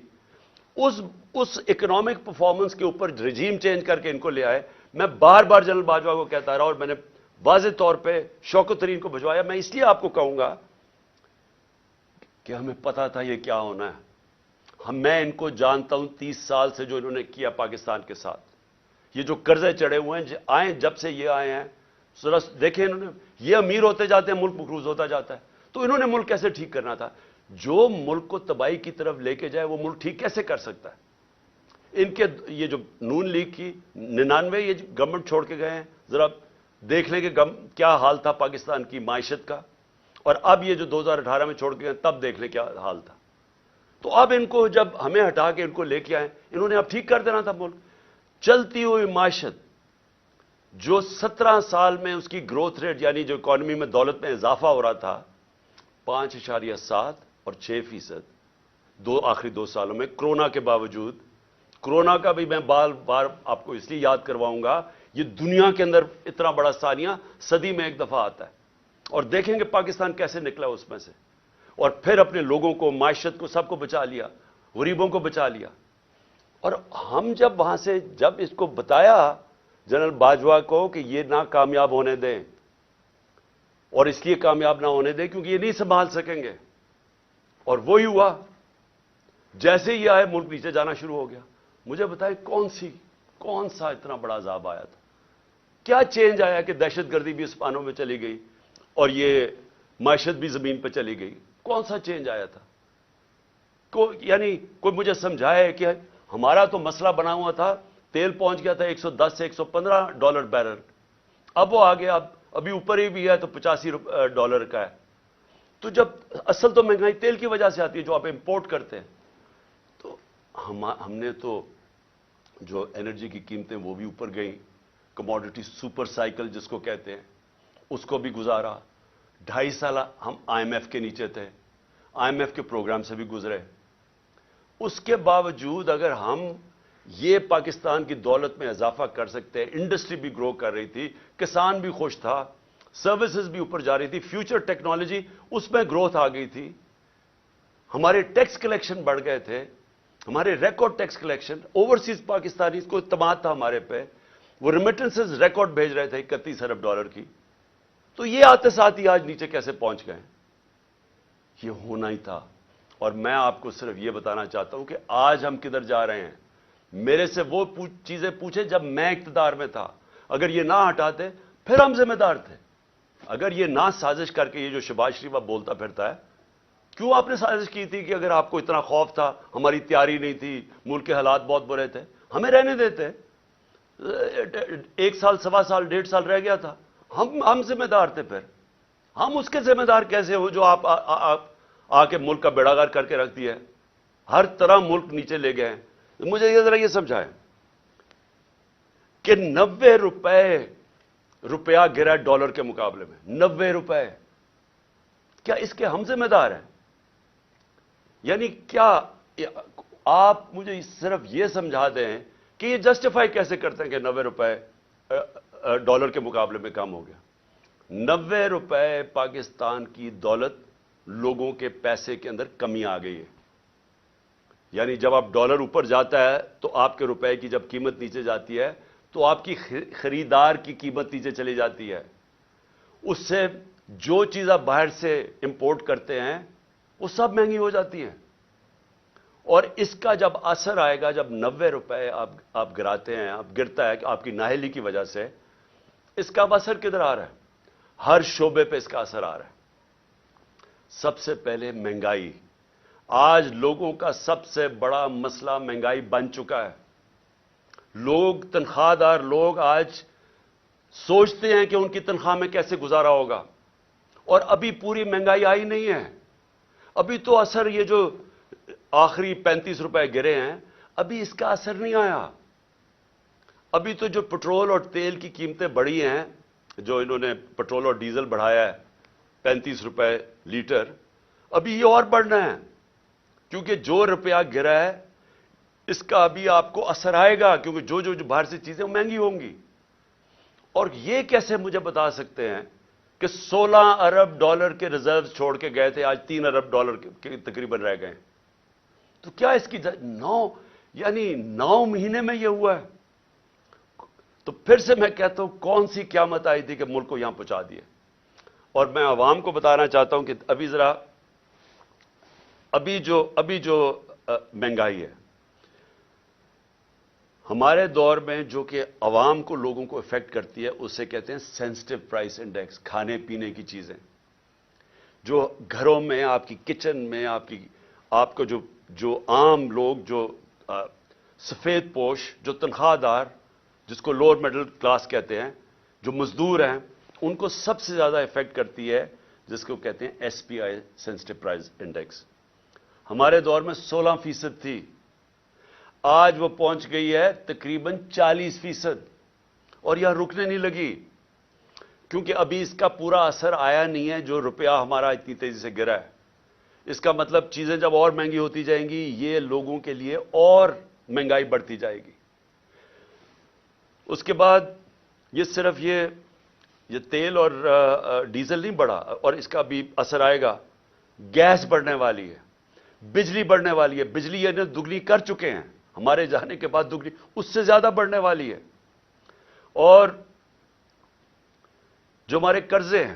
Speaker 1: اس اکنامک پرفارمنس کے اوپر رجیم چینج کر کے ان کو لے آئے۔ میں بار بار جنرل باجوہ کو کہتا رہا اور میں نے واضح طور پہ شوکت ترین کو بھجوایا۔ میں اس لیے آپ کو کہوں گا کہ ہمیں پتا تھا یہ کیا ہونا ہے۔ میں ان کو جانتا ہوں 30 سال سے جو انہوں نے کیا پاکستان کے ساتھ، یہ جو قرضے چڑھے ہوئے ہیں جب سے یہ آئے ہیں، دیکھیں انہوں نے، یہ امیر ہوتے جاتے ہیں، ملک مقروض ہوتا جاتا ہے، تو انہوں نے ملک کیسے ٹھیک کرنا تھا؟ جو ملک کو تباہی کی طرف لے کے جائے وہ ملک ٹھیک کیسے کر سکتا ہے؟ ان کے یہ جو نون لیگ کی 99 یہ گورنمنٹ چھوڑ کے گئے ہیں، ذرا دیکھ لیں کہ کیا حال تھا پاکستان کی معیشت کا، اور اب یہ جو 2018 میں چھوڑ کے گئے تب دیکھ لیں کیا حال تھا۔ تو اب ان کو جب ہمیں ہٹا کے ان کو لے کے آئے، انہوں نے اب ٹھیک کر دینا تھا ملک۔ چلتی ہوئی معیشت جو 17 سال میں اس کی گروتھ ریٹ، یعنی جو اکانومی میں دولت میں اضافہ ہو رہا تھا 5.7 اور 6%، آخری 2 سالوں میں کرونا کے باوجود، کرونا کا بھی میں بار بار آپ کو اس لیے یاد کرواؤں گا، یہ دنیا کے اندر اتنا بڑا ثانیہ صدی میں ایک دفعہ آتا ہے، اور دیکھیں کہ پاکستان کیسے نکلا اس میں سے، اور پھر اپنے لوگوں کو، معیشت کو، سب کو بچا لیا، غریبوں کو بچا لیا۔ اور ہم جب وہاں سے جب اس کو بتایا جنرل باجوہ کو کہ یہ نہ کامیاب ہونے دیں، اور اس لیے کامیاب نہ ہونے دیں کیونکہ یہ نہیں سنبھال سکیں گے. اور وہی ہوا, جیسے ہی آئے ملک نیچے جانا شروع ہو گیا. مجھے بتائیں کون سا اتنا بڑا عذاب آیا تھا؟ کیا چینج آیا کہ دہشت گردی بھی اسپانوں میں چلی گئی اور یہ معیشت بھی زمین پہ چلی گئی؟ کون سا چینج آیا تھا؟ یعنی کوئی مجھے سمجھائے کہ ہمارا تو مسئلہ بنا ہوا تھا, تیل پہنچ گیا تھا $110 سے $115 بیرل, اب وہ آگے ابھی اوپر ہی بھی ہے تو $85 کا ہے. تو جب اصل تو مہنگائی تیل کی وجہ سے آتی ہے جو آپ امپورٹ کرتے ہیں, تو ہم نے تو جو انرجی کی قیمتیں وہ بھی اوپر گئیں, کموڈٹی سپر سائیکل جس کو کہتے ہیں اس کو بھی گزارا. 2.5 سال ہم IMF کے نیچے تھے, IMF کے پروگرام سے بھی گزرے. اس کے باوجود اگر ہم یہ پاکستان کی دولت میں اضافہ کر سکتے ہیں, انڈسٹری بھی گرو کر رہی تھی, کسان بھی خوش تھا, سروسز بھی اوپر جا رہی تھی, فیوچر ٹیکنالوجی اس میں گروتھ آ گئی تھی, ہمارے ٹیکس کلیکشن بڑھ گئے تھے, ہمارے record tax collection, overseas Pakistani کو اعتماد تھا ہمارے پہ, وہ ریمیٹنسز ریکارڈ بھیج رہے تھے $31 ارب کی. تو یہ آتے ساتھ ہی آج نیچے کیسے پہنچ گئے؟ یہ ہونا ہی تھا. اور میں آپ کو صرف یہ بتانا چاہتا ہوں کہ آج ہم کدھر جا رہے ہیں. میرے سے وہ چیزیں پوچھیں جب میں اقتدار میں تھا, اگر یہ نہ ہٹاتے پھر ہم ذمہ دار تھے. اگر یہ نہ سازش کر کے, یہ جو شہباز شریف اب بولتا پھرتا ہے, کیوں آپ نے سازش کی تھی کہ اگر آپ کو اتنا خوف تھا, ہماری تیاری نہیں تھی, ملک کے حالات بہت برے تھے, ہمیں رہنے دیتے. 1 سال, 1.25 سال, 1.5 سال رہ گیا تھا, ہم ذمہ دار تھے. پھر ہم اس کے ذمہ دار کیسے ہو جو آپ آ کے ملک کا بیڑا غرق کر کے رکھ دیا ہے, ہر طرح ملک نیچے لے گئے ہیں. مجھے یہ ذرا یہ سمجھائیں کہ 90 روپیہ گرا ڈالر کے مقابلے میں, 90 روپے. کیا اس کے ہم ذمہ دار ہیں؟ یعنی کیا آپ مجھے صرف یہ سمجھا دیں کہ یہ جسٹیفائی کیسے کرتے ہیں کہ 90 روپے ڈالر کے مقابلے میں کم ہو گیا؟ 90 روپے پاکستان کی دولت, لوگوں کے پیسے کے اندر کمی آ گئی ہے. یعنی جب آپ ڈالر اوپر جاتا ہے تو آپ کے روپے کی جب قیمت نیچے جاتی ہے تو آپ کی خریدار کی قیمت نیچے چلی جاتی ہے. اس سے جو چیز آپ باہر سے امپورٹ کرتے ہیں وہ سب مہنگی ہو جاتی ہیں. اور اس کا جب اثر آئے گا, جب 90 روپے آپ گراتے ہیں, آپ گرتا ہے کہ آپ کی نااہلی کی وجہ سے, اس کا اثر کدھر آ رہا ہے؟ ہر شعبے پہ اس کا اثر آ رہا ہے. سب سے پہلے مہنگائی. آج لوگوں کا سب سے بڑا مسئلہ مہنگائی بن چکا ہے. لوگ, تنخواہ دار لوگ آج سوچتے ہیں کہ ان کی تنخواہ میں کیسے گزارا ہوگا, اور ابھی پوری مہنگائی آئی نہیں ہے. ابھی تو اثر, یہ جو آخری 35 روپے گرے ہیں, ابھی اس کا اثر نہیں آیا. ابھی تو جو پٹرول اور تیل کی قیمتیں بڑھی ہیں, جو انہوں نے پٹرول اور ڈیزل بڑھایا ہے 35 روپے لیٹر, ابھی یہ اور بڑھنا ہے, کیونکہ جو روپیہ گرا ہے اس کا ابھی آپ کو اثر آئے گا, کیونکہ جو باہر سے چیزیں مہنگی ہوں گی. اور یہ کیسے مجھے بتا سکتے ہیں کہ $16 ارب کے ریزروز چھوڑ کے گئے تھے, آج $3 ارب کے تقریباً رہ گئے. تو کیا اس کی 9 مہینے میں یہ ہوا ہے؟ تو پھر سے میں کہتا ہوں, کون سی قیامت آئی تھی کہ ملک کو یہاں پہنچا دیے؟ اور میں عوام کو بتانا چاہتا ہوں کہ ابھی جو مہنگائی ہے ہمارے دور میں, جو کہ عوام کو, لوگوں کو افیکٹ کرتی ہے, اسے کہتے ہیں سینسٹیو پرائس انڈیکس. کھانے پینے کی چیزیں جو گھروں میں, آپ کی کچن میں, آپ کو جو عام لوگ, جو سفید پوش, جو تنخواہ دار, جس کو لوور مڈل کلاس کہتے ہیں, جو مزدور ہیں, ان کو سب سے زیادہ افیکٹ کرتی ہے جس کو کہتے ہیں SPI سینسٹیو پرائس انڈیکس. ہمارے دور میں 16% تھی, آج وہ پہنچ گئی ہے تقریباً 40%, اور یہاں رکنے نہیں لگی, کیونکہ ابھی اس کا پورا اثر آیا نہیں ہے جو روپیہ ہمارا اتنی تیزی سے گرا ہے. اس کا مطلب چیزیں جب اور مہنگی ہوتی جائیں گی, یہ لوگوں کے لیے اور مہنگائی بڑھتی جائے گی. اس کے بعد یہ صرف یہ تیل اور ڈیزل نہیں بڑھا, اور اس کا بھی اثر آئے گا. گیس بڑھنے والی ہے, بجلی بڑھنے والی ہے. بجلی یہ دگنی کر چکے ہیں, ہمارے جانے کے بعد دگنی, اس سے زیادہ بڑھنے والی ہے. اور جو ہمارے قرضے ہیں,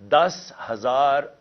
Speaker 1: 10,000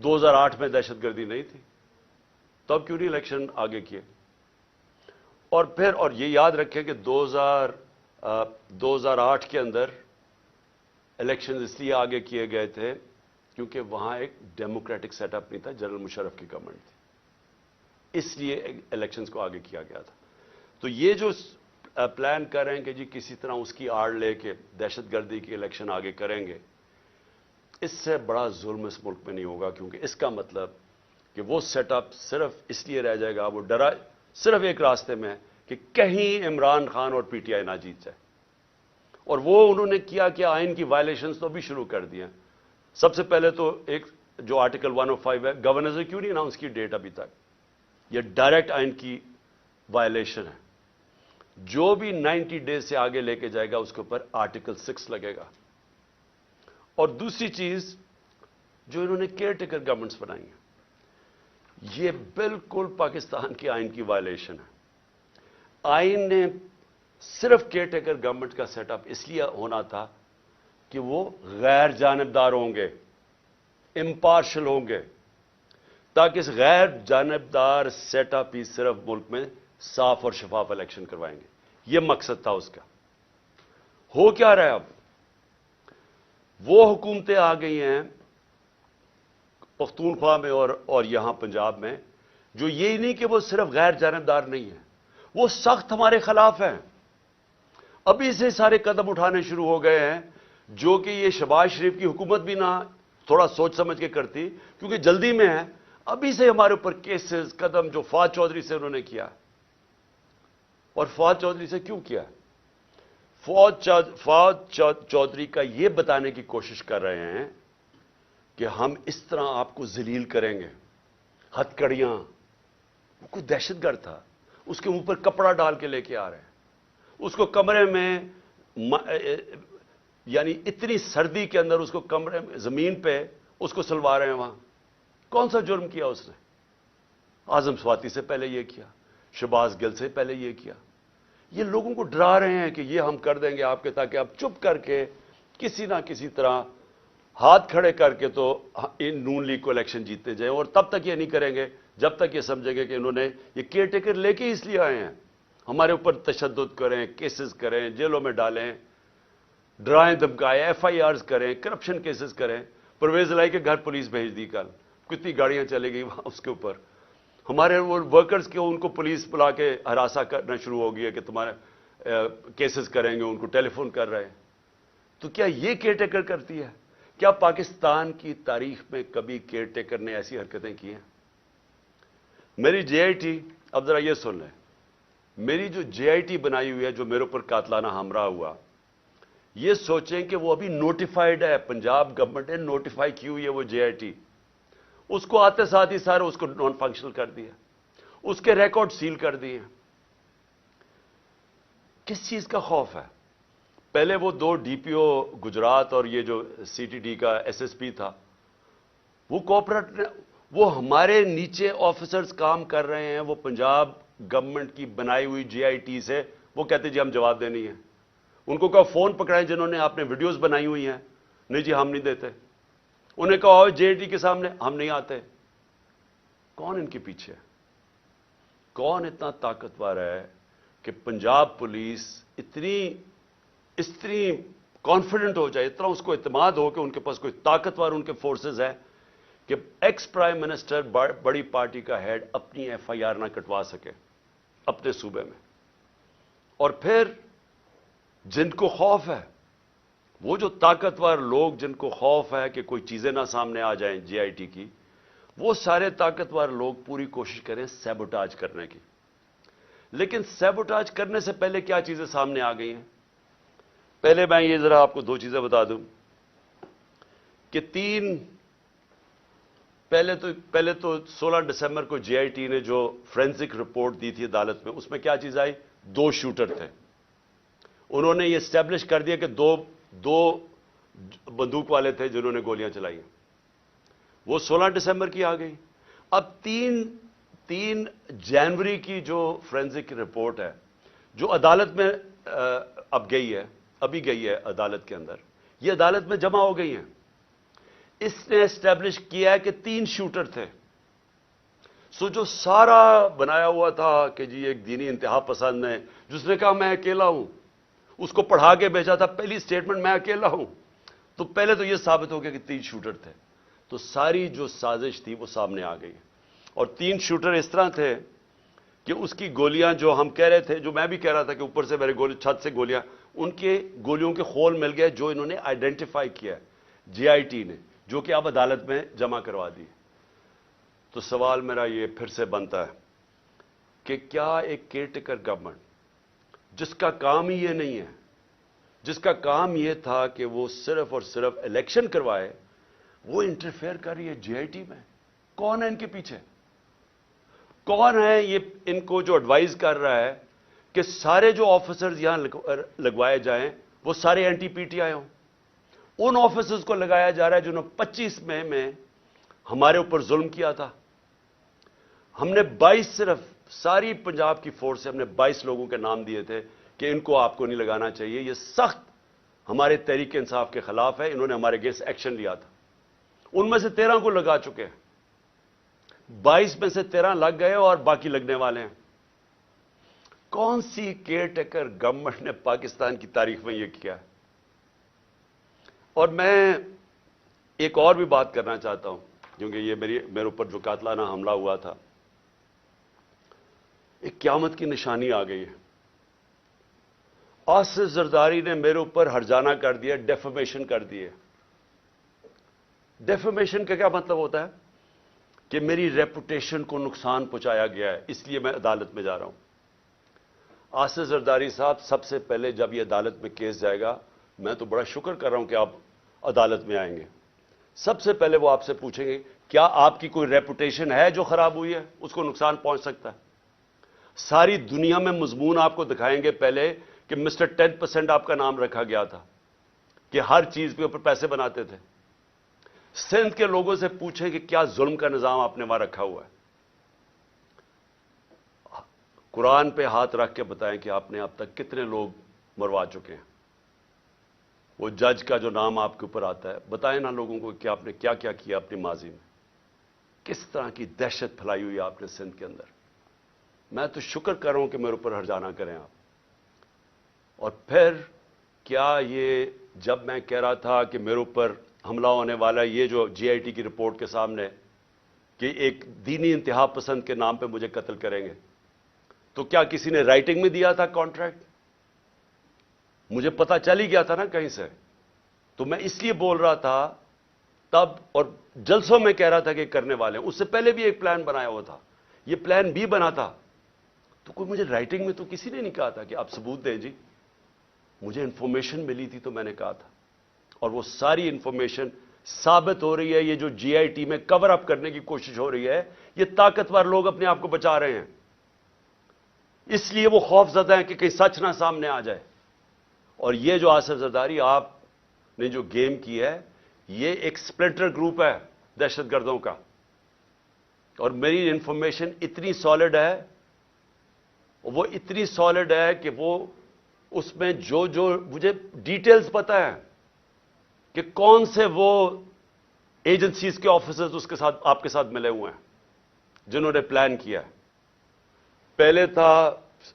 Speaker 1: 2008 میں دہشت گردی نہیں تھی، تب کیوں نہیں الیکشن آگے کیے؟ اور پھر اور یہ یاد رکھیں کہ 2008 کے اندر الیکشن اس لیے آگے کیے گئے تھے کیونکہ وہاں ایک ڈیموکریٹک سیٹ اپ نہیں تھا، جنرل مشرف کی گورنمنٹ تھی، اس لیے الیکشنز کو آگے کیا گیا تھا۔ تو یہ جو پلان کر رہے ہیں کہ جی کسی طرح اس کی آڑ لے کے دہشت گردی کی الیکشن آگے کریں گے، اس سے بڑا ظلم اس ملک میں نہیں ہوگا، کیونکہ اس کا مطلب کہ وہ سیٹ اپ صرف اس لیے رہ جائے گا، وہ ڈرا صرف ایک راستے میں کہ کہیں عمران خان اور پی ٹی آئی نہ جیت جائے۔ اور وہ انہوں نے کیا کہ آئین کی وائلیشنز تو بھی شروع کر دی ہیں۔ سب سے پہلے تو ایک جو آرٹیکل 105 ہے، گورنر نے کیوں نہیں اناؤنس کی ڈیٹ ابھی تک؟ یہ ڈائریکٹ آئین کی وائلیشن ہے۔ جو بھی 90 ڈیز سے آگے لے کے جائے گا اس کے اوپر آرٹیکل 6 لگے گا۔ اور دوسری چیز جو انہوں نے کیئر ٹیکر گورنمنٹس بنائی ہیں، یہ بالکل پاکستان کے آئین کی وائلیشن ہے۔ آئین نے صرف کیئر ٹیکر گورنمنٹ کا سیٹ اپ اس لیے ہونا تھا کہ وہ غیر جانبدار ہوں گے، امپارشل ہوں گے، تاکہ اس غیر جانبدار سیٹ اپ ہی صرف ملک میں صاف اور شفاف الیکشن کروائیں گے۔ یہ مقصد تھا اس کا۔ ہو کیا رہا ہے اب؟ وہ حکومتیں آ گئی ہیں پختونخوا میں اور یہاں پنجاب میں، جو یہی نہیں کہ وہ صرف غیر جانبدار نہیں ہیں، وہ سخت ہمارے خلاف ہیں۔ ابھی سے سارے قدم اٹھانے شروع ہو گئے ہیں، جو کہ یہ شہباز شریف کی حکومت بھی نہ تھوڑا سوچ سمجھ کے کرتی، کیونکہ جلدی میں ہے۔ ابھی سے ہمارے اوپر کیسز قدم جو فواد چودھری سے انہوں نے کیا، اور فواد چودھری سے کیوں کیا؟ فواد چودھری کا یہ بتانے کی کوشش کر رہے ہیں کہ ہم اس طرح آپ کو ذلیل کریں گے، ہتکڑیاں۔ وہ کوئی دہشت گرد تھا، اس کے منہ پر کپڑا ڈال کے لے کے آ رہے ہیں، اس کو کمرے میں یعنی اتنی سردی کے اندر اس کو کمرے میں زمین پہ اس کو سلوا رہے ہیں وہاں۔ کون سا جرم کیا اس نے؟ اعظم سواتی سے پہلے یہ کیا، شہباز گل سے پہلے یہ کیا۔ یہ لوگوں کو ڈرا رہے ہیں کہ یہ ہم کر دیں گے آپ کے، تاکہ آپ چپ کر کے کسی نہ کسی طرح ہاتھ کھڑے کر کے تو ان نون لیگ کو الیکشن جیتتے جائیں۔ اور تب تک یہ نہیں کریں گے جب تک یہ سمجھیں گے کہ انہوں نے یہ کیئر ٹیکر لے کے اس لیے آئے ہیں، ہمارے اوپر تشدد کریں، کیسز کریں، جیلوں میں ڈالیں، ڈرائیں دھمکائیں، ایف آئی آرز کریں، کرپشن کیسز کریں۔ پرویز الہی کے گھر پولیس بھیج دی کل، کتنی گاڑیاں چلے گئی وہاں اس کے اوپر۔ ہمارے وہ ورکرز کے ان کو پولیس بلا کے ہراساں کرنا شروع ہو گئی ہے کہ تمہارے کیسز کریں گے، ان کو ٹیلی فون کر رہے ہیں۔ تو کیا یہ کیئر ٹیکر کرتی ہے؟ کیا پاکستان کی تاریخ میں کبھی کیئر ٹیکر نے ایسی حرکتیں کی ہیں؟ میری جے آئی ٹی، اب ذرا یہ سن لیں، میری جو جے آئی ٹی بنائی ہوئی ہے، جو میرے اوپر قاتلانہ ہمراہ ہوا، یہ سوچیں کہ وہ ابھی نوٹیفائڈ ہے، پنجاب گورنمنٹ نے نوٹیفائی کی ہوئی ہے وہ جے آئی ٹی، اس کو آتے ساتھ ہی سارے اس کو نان فنکشنل کر دیا، اس کے ریکارڈ سیل کر دیے۔ کس چیز کا خوف ہے؟ پہلے وہ 2 ڈی پی او گجرات اور یہ جو سی ٹی ڈی کا ایس ایس پی تھا، وہ کوپریٹ، وہ ہمارے نیچے آفیسرز کام کر رہے ہیں، وہ پنجاب گورنمنٹ کی بنائی ہوئی جے آئی ٹی سے، وہ کہتے جی ہم جواب دینی ہے۔ ان کو کہا فون پکڑائیں جنہوں نے آپ نے ویڈیوز بنائی ہوئی ہیں، نہیں جی ہم نہیں دیتے۔ انہیں کہا جے آئی ٹی کے سامنے ہم نہیں آتے۔ کون ان کے پیچھے ہے؟ کون اتنا طاقتور ہے کہ پنجاب پولیس اتنی کانفیڈنٹ ہو جائے، اتنا اس کو اعتماد ہو کہ ان کے پاس کوئی طاقتور ان کے فورسز ہیں کہ ایکس پرائم منسٹر بڑی پارٹی کا ہیڈ اپنی ایف آئی آر نہ کٹوا سکے اپنے صوبے میں؟ اور پھر جن کو خوف ہے، وہ جو طاقتور لوگ جن کو خوف ہے کہ کوئی چیزیں نہ سامنے آ جائیں جے آئی ٹی کی، وہ سارے طاقتور لوگ پوری کوشش کریں سیبوٹاج کرنے کی۔ لیکن سیبوٹاج کرنے سے پہلے کیا چیزیں سامنے آ گئی ہیں؟ پہلے میں یہ ذرا آپ کو 2 چیزیں بتا دوں کہ پہلے تو 16 دسمبر کو جے آئی ٹی نے جو فورینسک رپورٹ دی تھی عدالت میں، اس میں کیا چیز آئی؟ 2 شوٹر تھے۔ انہوں نے یہ اسٹیبلش کر دیا کہ دو بندوق والے تھے جنہوں نے گولیاں چلائی ہیں۔ وہ 16 دسمبر کی آ گئی۔ اب 3 جنوری کی جو فورینسک رپورٹ ہے، جو عدالت میں ابھی گئی ہے عدالت کے اندر، یہ عدالت میں جمع ہو گئی ہیں۔ اس نے اسٹیبلش کیا ہے کہ 3 شوٹر تھے. سو جو سارا بنایا ہوا تھا کہ جی ایک دینی انتہا پسند ہے جس نے کہا میں اکیلا ہوں, اس کو پڑھا کے بھیجا تھا پہلی سٹیٹمنٹ میں اکیلا ہوں, تو پہلے تو یہ ثابت ہو گیا کہ 3 شوٹر تھے. تو ساری جو سازش تھی وہ سامنے آ گئی. اور 3 شوٹر اس طرح تھے کہ اس کی گولیاں جو ہم کہہ رہے تھے, جو میں بھی کہہ رہا تھا کہ اوپر سے میرے گولی چھت سے گولیاں, ان کے گولیوں کے خول مل گئے جو انہوں نے آئیڈینٹیفائی کیا جے آئی ٹی نے, جو کہ اب عدالت میں جمع کروا دی. تو سوال میرا یہ پھر سے بنتا ہے کہ کیا ایک کیئر ٹیکر گورنمنٹ جس کا کام ہی یہ نہیں ہے, جس کا کام یہ تھا کہ وہ صرف اور صرف الیکشن کروائے, وہ انٹرفیئر کر رہی ہے جے آئی ٹی میں؟ کون ہے ان کے پیچھے؟ کون ہے یہ ان کو جو ایڈوائز کر رہا ہے کہ سارے جو آفیسرز یہاں لگوائے جائیں وہ سارے اینٹی پی ٹی آئی ہوں؟ ان آفیسرز کو لگایا جا رہا ہے جنہوں نے 25 مئی میں ہمارے اوپر ظلم کیا تھا. ہم نے 22 صرف ساری پنجاب کی فورس سے ہم نے 22 لوگوں کے نام دیے تھے کہ ان کو آپ کو نہیں لگانا چاہیے, یہ سخت ہمارے تحریک انصاف کے خلاف ہے, انہوں نے ہمارے اگینسٹ ایکشن لیا تھا. ان میں سے 13 کو لگا چکے ہیں, 22 میں سے 13 لگ گئے اور باقی لگنے والے ہیں. کون سی کیئر ٹیکر گورنمنٹ نے پاکستان کی تاریخ میں یہ کیا ہے؟ اور میں ایک اور بھی بات کرنا چاہتا ہوں, کیونکہ یہ میرے اوپر جو قاتلانہ حملہ ہوا تھا, ایک قیامت کی نشانی آ گئی ہے. آصف زرداری نے میرے اوپر ہرجانہ کر دیا, ڈیفیمیشن کر دیے. ڈیفیمیشن کا کیا مطلب ہوتا ہے؟ کہ میری ریپوٹیشن کو نقصان پہنچایا گیا ہے, اس لیے میں عدالت میں جا رہا ہوں. آصف زرداری صاحب, سب سے پہلے جب یہ عدالت میں کیس جائے گا, میں تو بڑا شکر کر رہا ہوں کہ آپ عدالت میں آئیں گے, سب سے پہلے وہ آپ سے پوچھیں گے کیا آپ کی کوئی ریپوٹیشن ہے جو خراب ہوئی ہے, اس کو نقصان پہنچ سکتا ہے. ساری دنیا میں مضمون آپ کو دکھائیں گے پہلے کہ مسٹر 10% آپ کا نام رکھا گیا تھا, کہ ہر چیز کے اوپر پیسے بناتے تھے. سندھ کے لوگوں سے پوچھیں کہ کیا ظلم کا نظام آپ نے وہاں رکھا ہوا ہے. قرآن پہ ہاتھ رکھ کے بتائیں کہ آپ نے اب تک کتنے لوگ مروا چکے ہیں. وہ جج کا جو نام آپ کے اوپر آتا ہے, بتائیں نا لوگوں کو کہ آپ نے کیا کیا کیا اپنی ماضی میں, کس طرح کی دہشت پھیلائی ہوئی آپ نے سندھ کے اندر. میں تو شکر کر رہا ہوں کہ میرے اوپر ہرجانہ کریں آپ. اور پھر کیا یہ جب میں کہہ رہا تھا کہ میرے اوپر حملہ ہونے والا, یہ جو جے آئی ٹی کی رپورٹ کے سامنے کہ ایک دینی انتہا پسند کے نام پہ مجھے قتل کریں گے, تو کیا کسی نے رائٹنگ میں دیا تھا کانٹریکٹ؟ مجھے پتا چل ہی گیا تھا نا کہیں سے. تو میں اس لیے بول رہا تھا تب, اور جلسوں میں کہہ رہا تھا کہ کرنے والے ہیں. اس سے پہلے بھی ایک پلان بنایا ہوا تھا, یہ پلان بھی بنا تھا. تو کوئی مجھے رائٹنگ میں تو کسی نے نہیں کہا تھا کہ آپ ثبوت دیں جی. مجھے انفارمیشن ملی تھی تو میں نے کہا تھا, اور وہ ساری انفارمیشن ثابت ہو رہی ہے. یہ جو جے آئی ٹی میں کور اپ کرنے کی کوشش ہو رہی ہے, یہ طاقتور لوگ اپنے آپ کو بچا رہے ہیں, اس لیے وہ خوف زدہ ہیں کہ کہیں سچ نہ سامنے آ جائے. اور یہ جو آصف زرداری آپ نے جو گیم کی ہے, یہ ایک سپلنٹر گروپ ہے دہشت گردوں کا. اور میری انفارمیشن اتنی سالڈ ہے, وہ اتنی سالڈ ہے کہ وہ اس میں جو مجھے ڈیٹیلز پتا ہے کہ کون سے وہ ایجنسیز کے آفیسرز اس کے ساتھ آپ کے ساتھ ملے ہوئے ہیں جنہوں نے پلان کیا ہے. پہلے تھا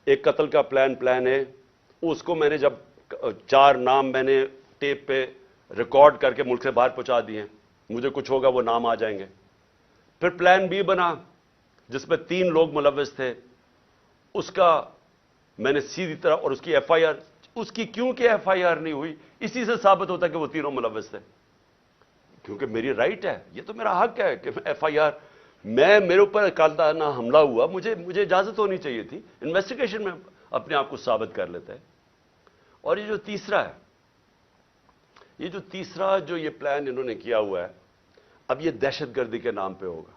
Speaker 1: ایک قتل کا پلان ہے, اس کو میں نے جب 4 نام میں نے ٹیپ پہ ریکارڈ کر کے ملک سے باہر پہنچا دیے, مجھے کچھ ہوگا وہ نام آ جائیں گے. پھر پلان بی بنا جس میں 3 لوگ ملوث تھے, اس کا میں نے سیدھی طرح, اور اس کی ایف آئی آر, اس کی کیونکہ ایف آئی آر نہیں ہوئی, اسی سے ثابت ہوتا کہ وہ 3 ملوث تھے. کیونکہ میری رائٹ ہے, یہ تو میرا حق ہے کہ ایف آئی آر, میرے اوپر قاتلانہ حملہ ہوا, مجھے اجازت ہونی چاہیے تھی, انویسٹیگیشن میں اپنے آپ کو ثابت کر لیتا ہے. اور یہ جو تیسرا جو یہ پلان انہوں نے کیا ہوا ہے, اب یہ دہشت گردی کے نام پہ ہوگا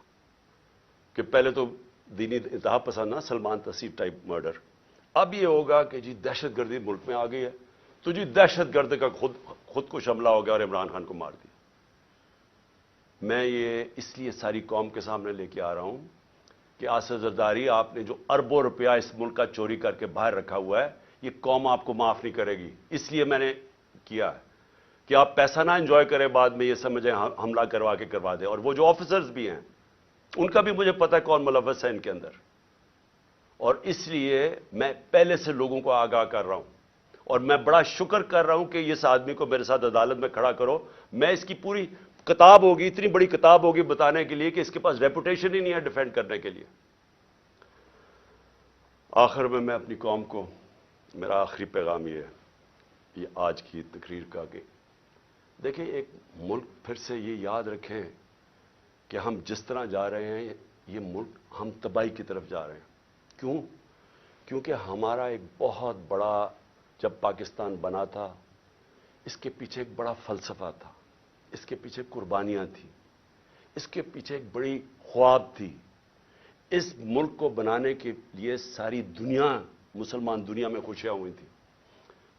Speaker 1: کہ پہلے تو دینی انتہا پسند نا, سلمان تسیب ٹائپ مرڈر, اب یہ ہوگا کہ جی دہشت گردی ملک میں آ گئی ہے تو جی دہشت گرد کا خود کش حملہ ہو گیا اور عمران خان کو مار دیا. میں یہ اس لیے ساری قوم کے سامنے لے کے آ رہا ہوں کہ آصف زرداری, آپ نے جو اربوں روپیہ اس ملک کا چوری کر کے باہر رکھا ہوا ہے, یہ قوم آپ کو معاف نہیں کرے گی. اس لیے میں نے کیا ہے کہ آپ پیسہ نہ انجوائے کریں، بعد میں یہ سمجھیں حملہ کروا دیں. اور وہ جو آفیسرز بھی ہیں ان کا بھی مجھے پتہ ہے کون ملوث ہے ان کے اندر. اور اس لیے میں پہلے سے لوگوں کو آگاہ کر رہا ہوں، اور میں بڑا شکر کر رہا ہوں کہ اس آدمی کو میرے ساتھ عدالت میں کھڑا کرو. میں اس کی پوری کتاب ہوگی، اتنی بڑی کتاب ہوگی بتانے کے لیے کہ اس کے پاس ریپوٹیشن ہی نہیں ہے ڈیفینڈ کرنے کے لیے. آخر میں اپنی قوم کو میرا آخری پیغام یہ ہے، یہ آج کی تقریر کا، کہ دیکھیں ایک ملک پھر سے یہ یاد رکھیں کہ ہم جس طرح جا رہے ہیں یہ ملک ہم تباہی کی طرف جا رہے ہیں. کیوں؟ کیونکہ ہمارا ایک بہت بڑا، جب پاکستان بنا تھا اس کے پیچھے ایک بڑا فلسفہ تھا، اس کے پیچھے قربانیاں تھیں، اس کے پیچھے ایک بڑی خواب تھی. اس ملک کو بنانے کے لیے ساری دنیا، مسلمان دنیا میں خوشیاں ہوئی تھیں.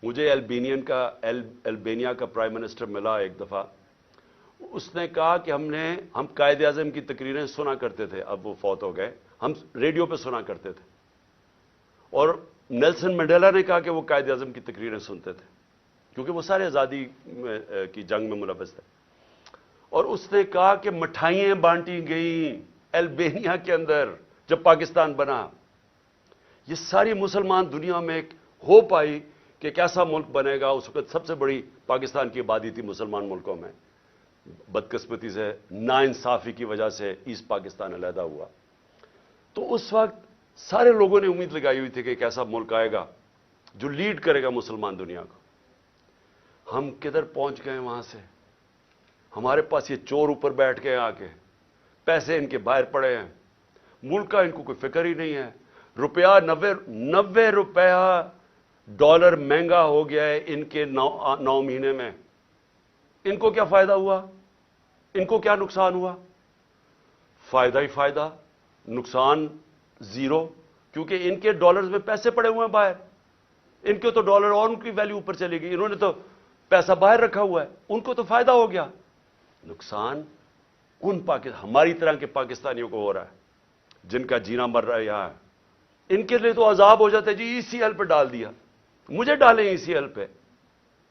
Speaker 1: مجھے البینیا کا پرائم منسٹر ملا ایک دفعہ. اس نے کہا کہ ہم قائد اعظم کی تقریریں سنا کرتے تھے، اب وہ فوت ہو گئے، ہم ریڈیو پہ سنا کرتے تھے. اور نیلسن منڈیلا نے کہا کہ وہ قائد اعظم کی تقریریں سنتے تھے کیونکہ وہ سارے آزادی کی جنگ میں ملوث تھے. اور اس نے کہا کہ مٹھائیاں بانٹی گئیں البینیا کے اندر جب پاکستان بنا. یہ ساری مسلمان دنیا میں ایک ہوپ آئی کہ کیسا ملک بنے گا. اس وقت سب سے بڑی پاکستان کی آبادی تھی مسلمان ملکوں میں. بدقسمتی سے، ناانصافی کی وجہ سے ایسٹ پاکستان علیحدہ ہوا. تو اس وقت سارے لوگوں نے امید لگائی ہوئی تھی کہ ایک ایسا ملک آئے گا جو لیڈ کرے گا مسلمان دنیا کو. ہم کدھر پہنچ گئے وہاں سے؟ ہمارے پاس یہ چور اوپر بیٹھ گئے آ کے، پیسے ان کے باہر پڑے ہیں، ملک کا ان کو کوئی فکر ہی نہیں ہے. روپیہ 90 روپیہ ڈالر مہنگا ہو گیا ہے ان کے 9 مہینے میں. ان کو کیا فائدہ ہوا؟ ان کو کیا نقصان ہوا؟ فائدہ ہی فائدہ، نقصان زیرو. کیونکہ ان کے ڈالرز میں پیسے پڑے ہوئے ہیں باہر. ان کے تو ڈالر اور ان کی ویلیو اوپر چلے گئی. انہوں نے تو پیسہ باہر رکھا ہوا ہے، ان کو تو فائدہ ہو گیا. نقصان ہماری طرح کے پاکستانیوں کو ہو رہا ہے جن کا جینا مر رہا ہے یہاں. ان کے لیے تو عذاب ہو جاتا ہے. جی ای سی ایل پہ ڈال دیا، مجھے ڈالیں ای سی ایل پہ.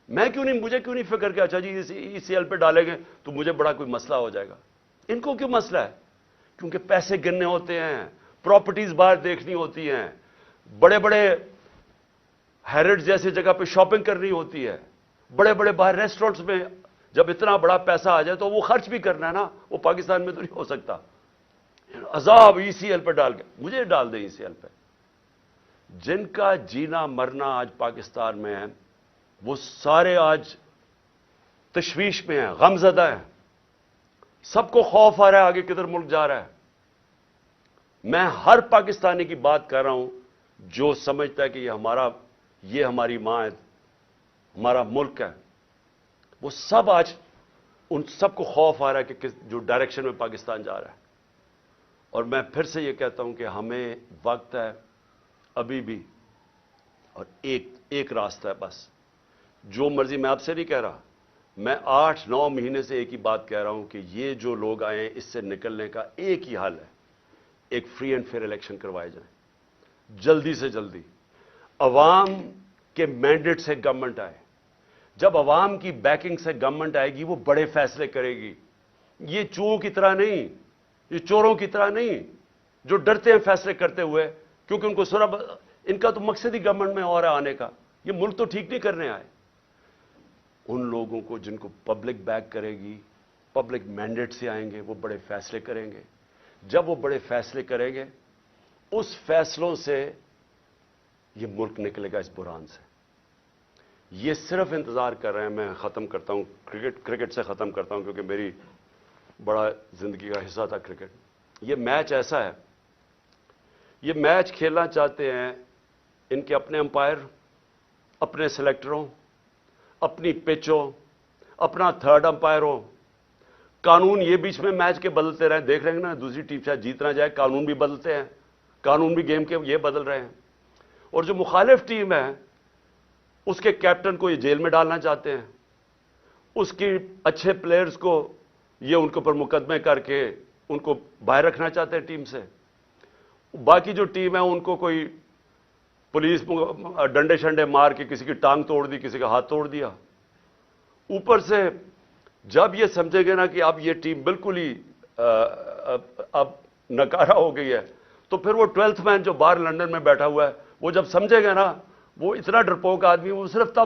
Speaker 1: مجھے کیوں نہیں فکر کہ اچھا جی ای سی ایل پہ ڈالیں گے تو مجھے بڑا کوئی مسئلہ ہو جائے گا. ان کو کیوں مسئلہ ہے؟ کیونکہ پیسے گننے ہوتے ہیں، پراپرٹیز باہر دیکھنی ہوتی ہیں، بڑے بڑے ہیرڈ جیسی جگہ پہ شاپنگ کرنی ہوتی ہے، بڑے بڑے باہر ریسٹورنٹس میں. جب اتنا بڑا پیسہ آ جائے تو وہ خرچ بھی کرنا ہے نا. وہ پاکستان میں تو نہیں ہو سکتا. عذاب ای سی ایل پہ ڈال کے مجھے ڈال دیں ای سی ایل پہ. جن کا جینا مرنا آج پاکستان میں ہے وہ سارے آج تشویش میں ہیں، غم زدہ ہیں. سب کو خوف آ رہا ہے آگے کدھر ملک جا رہا ہے. میں ہر پاکستانی کی بات کر رہا ہوں جو سمجھتا ہے کہ یہ ہماری ماں ہے، ہمارا ملک ہے. وہ سب آج ان سب کو خوف آ رہا ہے کہ جو ڈائریکشن میں پاکستان جا رہا ہے. اور میں پھر سے یہ کہتا ہوں کہ ہمیں وقت ہے ابھی بھی، اور ایک راستہ ہے بس. جو مرضی، میں آپ سے نہیں کہہ رہا، میں 8-9 مہینے سے ایک ہی بات کہہ رہا ہوں کہ یہ جو لوگ آئے ہیں اس سے نکلنے کا ایک ہی حل ہے. ایک فری اینڈ فیئر الیکشن کروائے جائیں جلدی سے جلدی. عوام کے مینڈیٹ سے گورنمنٹ آئے. جب عوام کی بیکنگ سے گورنمنٹ آئے گی وہ بڑے فیصلے کرے گی. یہ چوروں کی طرح نہیں، یہ چوروں کی طرح نہیں جو ڈرتے ہیں فیصلے کرتے ہوئے کیونکہ ان کو ان کا تو مقصد ہی گورنمنٹ میں اور آنے کا. یہ ملک تو ٹھیک نہیں کرنے آئے. ان لوگوں کو جن کو پبلک بیک کرے گی، پبلک مینڈیٹ سے آئیں گے، وہ بڑے فیصلے کریں گے. جب وہ بڑے فیصلے کریں گے اس فیصلوں سے یہ ملک نکلے گا اس بحران سے. یہ صرف انتظار کر رہے ہیں. میں ختم کرتا ہوں، کرکٹ سے ختم کرتا ہوں کیونکہ میری بڑا زندگی کا حصہ تھا کرکٹ. یہ میچ ایسا ہے، یہ میچ کھیلنا چاہتے ہیں ان کے اپنے امپائر، اپنے سلیکٹروں، اپنی پچ ہو، اپنا تھرڈ امپائر ہو. قانون یہ بیچ میں میچ کے بدلتے رہے. دیکھ رہے ہیں نا دوسری ٹیم شاید جیت نہ جائے، قانون بھی بدلتے ہیں، قانون بھی گیم کے یہ بدل رہے ہیں. اور جو مخالف ٹیم ہے اس کے کیپٹن کو یہ جیل میں ڈالنا چاہتے ہیں، اس کی اچھے پلیئرز کو یہ ان کے اوپر مقدمے کر کے ان کو باہر رکھنا چاہتے ہیں ٹیم سے. باقی جو ٹیم ہے ان کو کوئی پولیس ڈنڈے شنڈے مار کے کسی کی ٹانگ توڑ دی، کسی کا ہاتھ توڑ دیا. اوپر سے جب یہ سمجھے گے نا کہ اب یہ ٹیم بالکل ہی اب نکارہ ہو گئی ہے، تو پھر وہ 12th مین جو باہر لندن میں بیٹھا ہوا ہے، وہ جب سمجھے گا نا، وہ اتنا ڈرپوک آدمی، وہ صرف تب